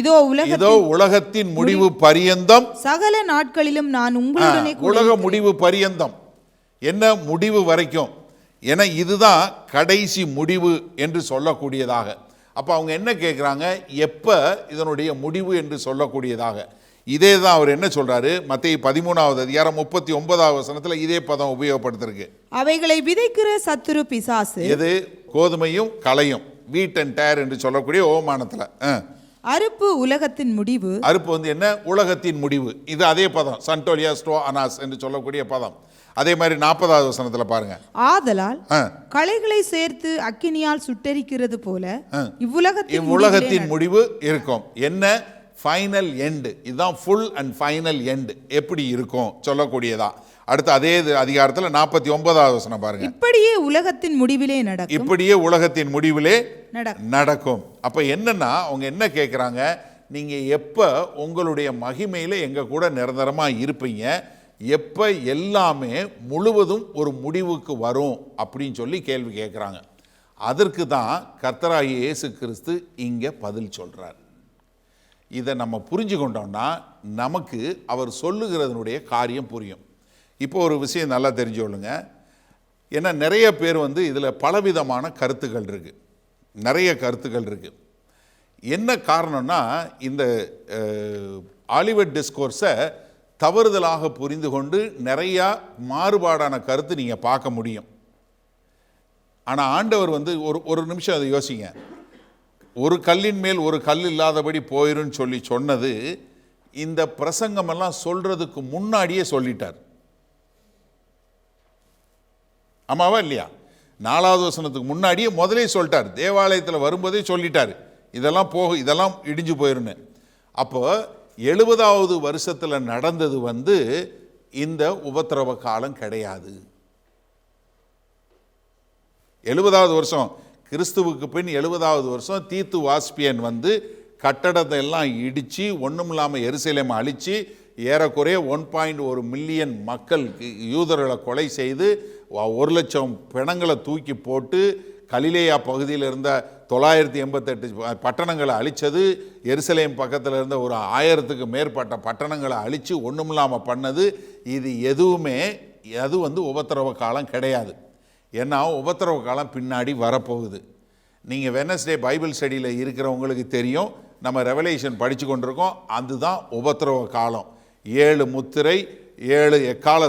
Speaker 2: இதோ
Speaker 1: உலகத்தின் முடிவு பரியந்தம்
Speaker 2: சகல நாட்களிலும் நான் உங்களுடனே.
Speaker 1: உலக முடிவு பரியந்தம் என்ன, முடிவு வரைக்கும். ஏன்னா இதுதான் கடைசி முடிவு என்று சொல்லக்கூடியதாக. அப்போ அவங்க என்ன கேட்குறாங்க, எப்போ இதனுடைய முடிவு என்று சொல்லக்கூடியதாக. இதே தான் அவர் என்ன சொல்றாரு, மத்தேயு 13வது அதிகாரம் 39வது வசனத்தில் இதே பதம் உபயோகப்படுத்திருக்கு.
Speaker 2: அவைகளை விதைக்கிற சத்துரு பிசாசு,
Speaker 1: எது, கோதுமையும் களையும், வீட் அண்ட் டயர் என்று சொல்லக்கூடிய ஓமானத்தில்.
Speaker 2: அறுப்பு உலகத்தின் முடிவு.
Speaker 1: அறுப்பு வந்து என்ன, உலகத்தின் முடிவு. இது அதே பதம், சன்டோலியாஸ் டோ அனாஸ் என்று சொல்லக்கூடிய பதம். அதே மாதிரி 40வது வசனத்தில் பாருங்க,
Speaker 2: ஆதலால் களைகளை சேர்த்து அக்கினியால் சுட்டெரிக்கிறது போல
Speaker 1: இவ்வுலகத்தின் முடிவு இருக்கும். என்ன, ஃபைனல் எண்டு. இதுதான் ஃபுல் அண்ட் ஃபைனல் எண்டு எப்படி இருக்கும் சொல்லக்கூடியதா. அடுத்து அதே அதிகாரத்தில் 49வது வசனம் பாருங்க,
Speaker 2: இப்படியே உலகத்தின் முடிவிலே நடக்கும்.
Speaker 1: இப்படியே உலகத்தின் முடிவிலே நடக்கும். அப்ப என்னன்னா அவங்க என்ன கேட்குறாங்க, நீங்க எப்ப உங்களுடைய மகிமையில எங்க கூட நிரந்தரமா இருப்பீங்க, எப்ப எல்லாமே முழுவதும் ஒரு முடிவுக்கு வரும் அப்படின்னு சொல்லி கேள்வி கேட்குறாங்க. அதற்கு தான் கர்த்தராகிய இயேசு கிறிஸ்து இங்கே பதில் சொல்றார். இதை நம்ம புரிஞ்சு கொண்டோம்னா நமக்கு அவர் சொல்லுகிறதனுடைய காரியம் புரியும். இப்போ ஒரு விஷயம் நல்லா தெரிஞ்சுக்கொள்ளுங்க. ஏன்னா நிறைய பேர் வந்து இதில் பலவிதமான கருத்துக்கள் இருக்குது, நிறைய கருத்துக்கள் இருக்குது. என்ன காரணம்னா, இந்த ஆலிவர் டிஸ்கோர்ஸை தவறுதலாக புரிந்து கொண்டு நிறையா மாறுபாடான கருத்து நீங்கள் பார்க்க முடியும். ஆனால் ஆண்டவர் வந்து ஒரு நிமிஷம் அதை யோசிங்க. ஒரு கல்லின் மேல் ஒரு கல் இல்லாதபடி போயிருன்னு சொன்னது இந்த பிரசங்கமெல்லாம் சொல்றதுக்கு முன்னாடியே சொல்லிட்டார். ஆமாவா இல்லையா? 4வது வசனத்துக்கு முன்னாடியே முதலே சொல்லிட்டார். தேவாலயத்தில் வரும்போதே சொல்லிட்டார், இதெல்லாம் இடிஞ்சு போயிருன்னு. அப்போ 70வது வருஷத்தில் நடந்தது வந்து இந்த உபத்திரவ காலம் கிடையாது. 70வது வருஷம் கிறிஸ்துவுக்கு பின் 70வது வருஷம் தீத்து வாஸ்பியன் வந்து கட்டடத்தை எல்லாம் இடித்து ஒன்றும் இல்லாமல் எருசலேமை அழித்து ஏறக்குறைய 1.1 மில்லியன் மக்கள் யூதர்களை கொலை செய்து 1,00,000 பிணங்களை தூக்கி போட்டு கலிலேயா பகுதியில் இருந்த 988 பட்டணங்களை அழித்தது, எருசலேம் பக்கத்தில் இருந்த ஒரு 1000க்கு மேற்பட்ட பட்டணங்களை அழித்து ஒன்றுமில்லாமல் பண்ணது. இது எதுவுமே அது வந்து உபத்திரவ காலம் கிடையாது. ஏன்னா உபத்திரவ காலம் பின்னாடி வரப்போகுது. நீங்கள் வெட்னஸ்டே பைபிள் ஸ்டடியில் இருக்கிறவங்களுக்கு தெரியும், நம்ம ரெவலேஷன் படித்து கொண்டிருக்கோம். அதுதான் உபத்திரவ காலம். 7 முத்திரை, 7 எக்கால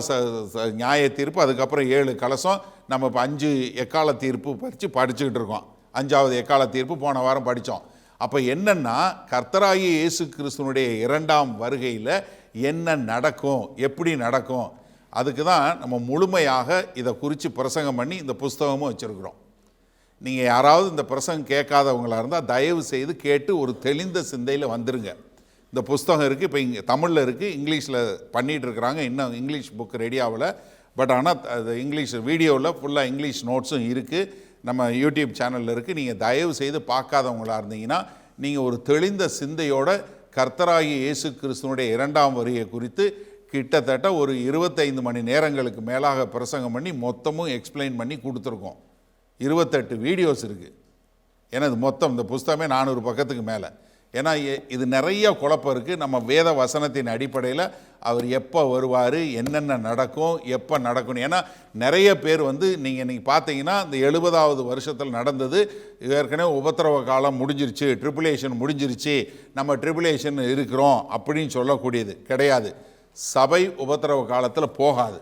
Speaker 1: நியாய தீர்ப்பு, அதுக்கப்புறம் 7 கலசம். நம்ம இப்போ 5 எக்கால தீர்ப்பு படிச்சுக்கிட்டு இருக்கோம். 5வது எக்கால தீர்ப்பு போன வாரம் படித்தோம். அப்போ என்னென்னா, கர்த்தராகிய இயேசு கிறிஸ்துவனுடைய 2ஆம் வருகையில் என்ன நடக்கும், எப்படி நடக்கும், அதுக்கு தான் நம்ம முழுமையாக இதை குறித்து பிரசங்கம் பண்ணி இந்த புஸ்தகமும் வச்சுருக்குறோம். நீங்கள் யாராவது இந்த பிரசங்கம் கேட்காதவங்களாக இருந்தால் தயவு செய்து கேட்டு ஒரு தெளிந்த சிந்தையில் வந்துருங்க. இந்த புஸ்தகம் இருக்குது, இப்போ இங்கே தமிழில் இருக்குது, இங்கிலீஷில் பண்ணிகிட்டு இருக்கிறாங்க. இன்னும் இங்கிலீஷ் புக் ரெடி ஆகலை. பட் ஆனால் அது இங்கிலீஷ் வீடியோவில் ஃபுல்லாக இங்கிலீஷ் நோட்ஸும் இருக்குது, நம்ம யூடியூப் சேனலில் இருக்குது. நீங்கள் தயவு செய்து பார்க்காதவங்களாக இருந்தீங்கன்னா நீங்கள் ஒரு தெளிந்த சிந்தையோட கர்த்தராகிய இயேசு கிறிஸ்துவனுடைய 2ஆம் வருகை குறித்து கிட்டத்தட்ட ஒரு 25 மணி நேரங்களுக்கு மேலாக பிரசங்கம் பண்ணி மொத்தமும் எக்ஸ்பிளைன் பண்ணி கொடுத்துருக்கோம். 28 வீடியோஸ் இருக்குது. ஏன்னா இது மொத்தம் இந்த புஸ்தகமே 400 பக்கத்துக்கு மேலே. ஏன்னா இது நிறைய குழப்பம் இருக்குது. நம்ம வேத வசனத்தின் அடிப்படையில் அவர் எப்போ வருவார், என்னென்ன நடக்கும், எப்போ நடக்கணும். ஏன்னா நிறைய பேர் வந்து நீங்கள் பார்த்தீங்கன்னா இந்த 70வது வருஷத்தில் நடந்தது ஏற்கனவே உபத்திரவ காலம் முடிஞ்சிருச்சு, ட்ரிபுலேஷன் முடிஞ்சிருச்சு, நம்ம ட்ரிபுலேஷன் இருக்கிறோம் அப்படின்னு சொல்லக்கூடியது கிடையாது. சபை உபத்திரவ காலத்தில் போகாது.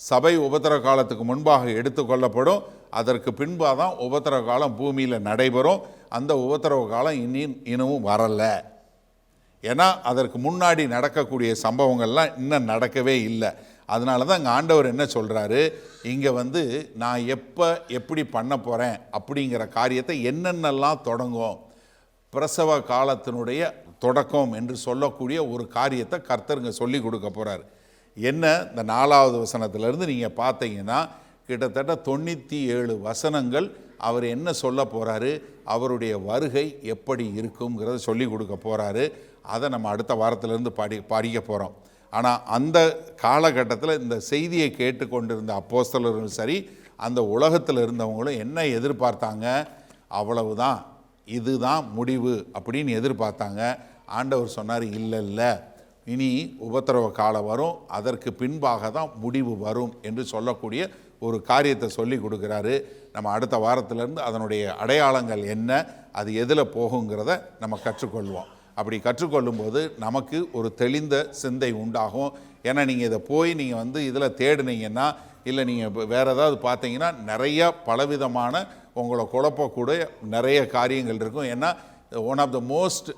Speaker 1: சபை உபத்திரவ காலத்துக்கு முன்பாக எடுத்துக்கொள்ளப்படும். அதற்கு பின்பாக தான் உபத்திரவ காலம் பூமியில் நடைபெறும். அந்த உபத்திரவ காலம் இன்னமும் வரலை. ஏன்னா அதற்கு முன்னாடி நடக்கக்கூடிய சம்பவங்கள்லாம் இன்னும் நடக்கவே இல்லை. அதனால தான் இங்கே ஆண்டவர் என்ன சொல்கிறாரு, இங்கே வந்து நான் எப்படி பண்ண போகிறேன் அப்படிங்கிற காரியத்தை என்னென்னலாம் தொடங்கும், பிரசவ காலத்தினுடைய தொடக்கம் என்று சொல்லக்கூடிய ஒரு காரியத்தை கர்த்தருங்க சொல்லி கொடுக்க போகிறார். என்ன, இந்த 4வது வசனத்திலிருந்து நீங்கள் பார்த்தீங்கன்னா கிட்டத்தட்ட 97 வசனங்கள் அவர் என்ன சொல்ல போகிறாரு, அவருடைய வருகை எப்படி இருக்குங்கிறத சொல்லி கொடுக்க போகிறாரு. அதை நம்ம அடுத்த வாரத்திலேருந்து படிக்க போகிறோம். ஆனால் அந்த காலகட்டத்தில் இந்த செய்தியை கேட்டுக்கொண்டிருந்த அப்போஸ்தலர்களும் சரி, அந்த உலகத்தில் இருந்தவங்களும் என்ன எதிர்பார்த்தாங்க, அவ்வளவுதான், இதுதான் முடிவு அப்படின்னு எதிர்பார்த்தாங்க. ஆண்டவர் சொன்னார், இல்லை, இனி உபத்திரவ காலம் வரும், அதற்கு பின்பாக தான் முடிவு வரும் என்று சொல்லக்கூடிய ஒரு காரியத்தை சொல்லி கொடுக்குறாரு. நம்ம அடுத்த வாரத்திலேருந்து அதனுடைய அடையாளங்கள் என்ன, அது எதில் போகுங்கிறத நம்ம கற்றுக்கொள்வோம். அப்படி கற்றுக்கொள்ளும்போது நமக்கு ஒரு தெளிந்த சிந்தை உண்டாகும். ஏன்னா நீங்கள் இதை நீங்கள் வந்து இதில் தேடினீங்கன்னா, இல்லை நீங்கள் வேறு ஏதாவது பார்த்தீங்கன்னா நிறையா பலவிதமான உங்களை குழப்பக்கூடிய நிறைய காரியங்கள் இருக்கும். ஏன்னா one of the most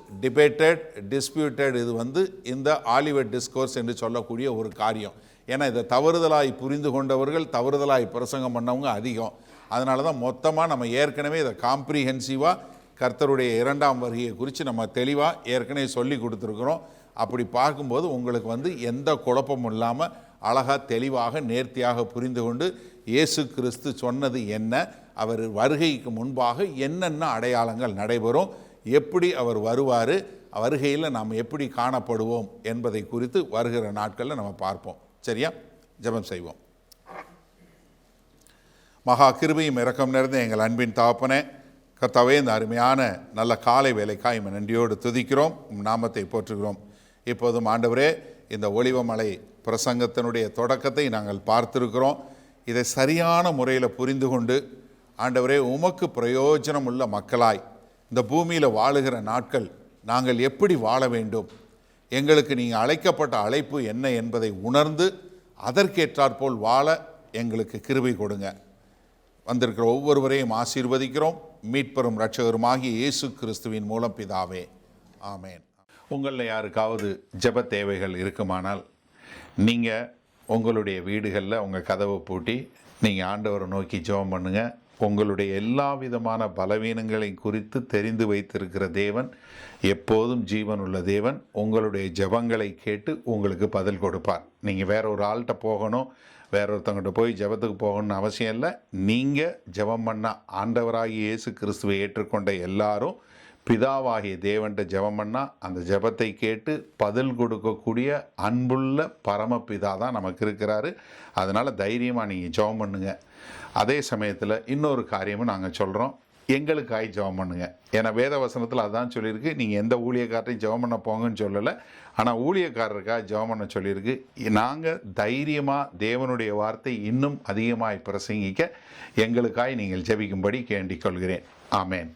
Speaker 1: disputed இது வந்து இந்த ஆலிவெட் டிஸ்கோர்ஸ் என்று சொல்லக்கூடிய ஒரு காரியம். ஏன்னா இதை தவறுதலாய் புரிந்து கொண்டவர்கள், தவறுதலாய் பிரசங்கம் பண்ணவங்க அதிகம். அதனால தான் மொத்தமாக நம்ம ஏற்கனவே இதை காம்ப்ரிஹென்சிவாக கர்த்தருடைய 2ஆம் வருகையை குறித்து நம்ம தெளிவாக ஏற்கனவே சொல்லி கொடுத்துருக்குறோம். அப்படி பார்க்கும்போது உங்களுக்கு வந்து எந்த குழப்பமும் இல்லாமல் அழகாக தெளிவாக நேர்த்தியாக புரிந்து கொண்டு இயேசு கிறிஸ்து சொன்னது என்ன, அவர் வருகைக்கு முன்பாக என்னென்ன அடையாளங்கள் நடைபெறும், எப்படி அவர் வருவார், வருகையில் நாம் எப்படி காணப்படுவோம் என்பதை குறித்து வருகிற நாட்களில் நம்ம பார்ப்போம். சரியா? ஜெபம் செய்வோம். மகா கிருபையும் இரக்கம் நிறைந்த எங்கள் அன்பின் தகப்பனே, கர்த்தாவே, இந்த அருமையான நல்ல காலை வேலைக்காய் நன்றியோடு துதிக்கிறோம், நாமத்தை போற்றுகிறோம். இப்போதும் ஆண்டவரே, இந்த ஒலிவமலை பிரசங்கத்தினுடைய தொடக்கத்தை நாங்கள் பார்த்திருக்கிறோம். இதை சரியான முறையில் புரிந்து கொண்டு ஆண்டவரே, உமக்கு பிரயோஜனம் உள்ள மக்களாய் இந்த பூமியில் வாழுகிற நாட்கள் நாங்கள் எப்படி வாழ வேண்டும், எங்களுக்கு நீங்கள் அழைக்கப்பட்ட அழைப்பு என்ன என்பதை உணர்ந்து அதற்கேற்றாற்போல் வாழ எங்களுக்கு கிருபை கொடுங்க. வந்திருக்கிற ஒவ்வொருவரையும் ஆசீர்வதிக்கிறோம். மீட்பெரும் இரட்சகருமாகிய இயேசு கிறிஸ்துவின் மூலம் பிதாவே, ஆமேன். உங்களில் யாருக்காவது ஜெப தேவைகள் இருக்குமானால் நீங்கள் உங்களுடைய வீடுகளில் உங்கள் கதவை பூட்டி நீங்கள் ஆண்டவரை நோக்கி ஜெபம் பண்ணுங்கள். உங்களுடைய எல்லா விதமான பலவீனங்களை குறித்து தெரிந்து வைத்திருக்கிற தேவன், எப்போதும் ஜீவனுள்ள தேவன், உங்களுடைய ஜெபங்களை கேட்டு உங்களுக்கு பதில் கொடுப்பார். நீங்கள் வேற ஒரு ஆள்கிட்ட போகணும், வேற ஒருத்தவங்கிட்ட போய் ஜெபத்துக்கு போகணும்னு அவசியம் இல்லை. நீங்கள் ஜெபம் பண்ண ஆண்டவராகிய இயேசு கிறிஸ்துவை ஏற்றுக்கொண்ட எல்லாரும் பிதாவாகிய தேவன்கிட்ட ஜெபம் பண்ணால் அந்த ஜெபத்தை கேட்டு பதில் கொடுக்கக்கூடிய அன்புள்ள பரமபிதா தான் நமக்கு இருக்கிறாரு. அதனால் தைரியமாக நீங்கள் ஜெபம் பண்ணுங்க. அதே சமயத்தில் இன்னொரு காரியமும் நாங்கள் சொல்கிறோம், எங்களுக்காய் ஜெபம் பண்ணுங்க. ஏன்னா வேத வசனத்தில் அதான் சொல்லியிருக்கு, நீங்கள் எந்த ஊழியக்காரரையும் ஜெபம் பண்ண போங்கன்னு சொல்லலை, ஆனால் ஊழியக்காரருக்காக ஜெபம் பண்ண சொல்லியிருக்கு. நாங்கள் தைரியமாக தேவனுடைய வார்த்தை இன்னும் அதிகமாய் பிரசங்கிக்க எங்களுக்காய் நீங்கள் ஜெபிக்கும்படி கேண்டிக் கொள்கிறேன். ஆமேன்.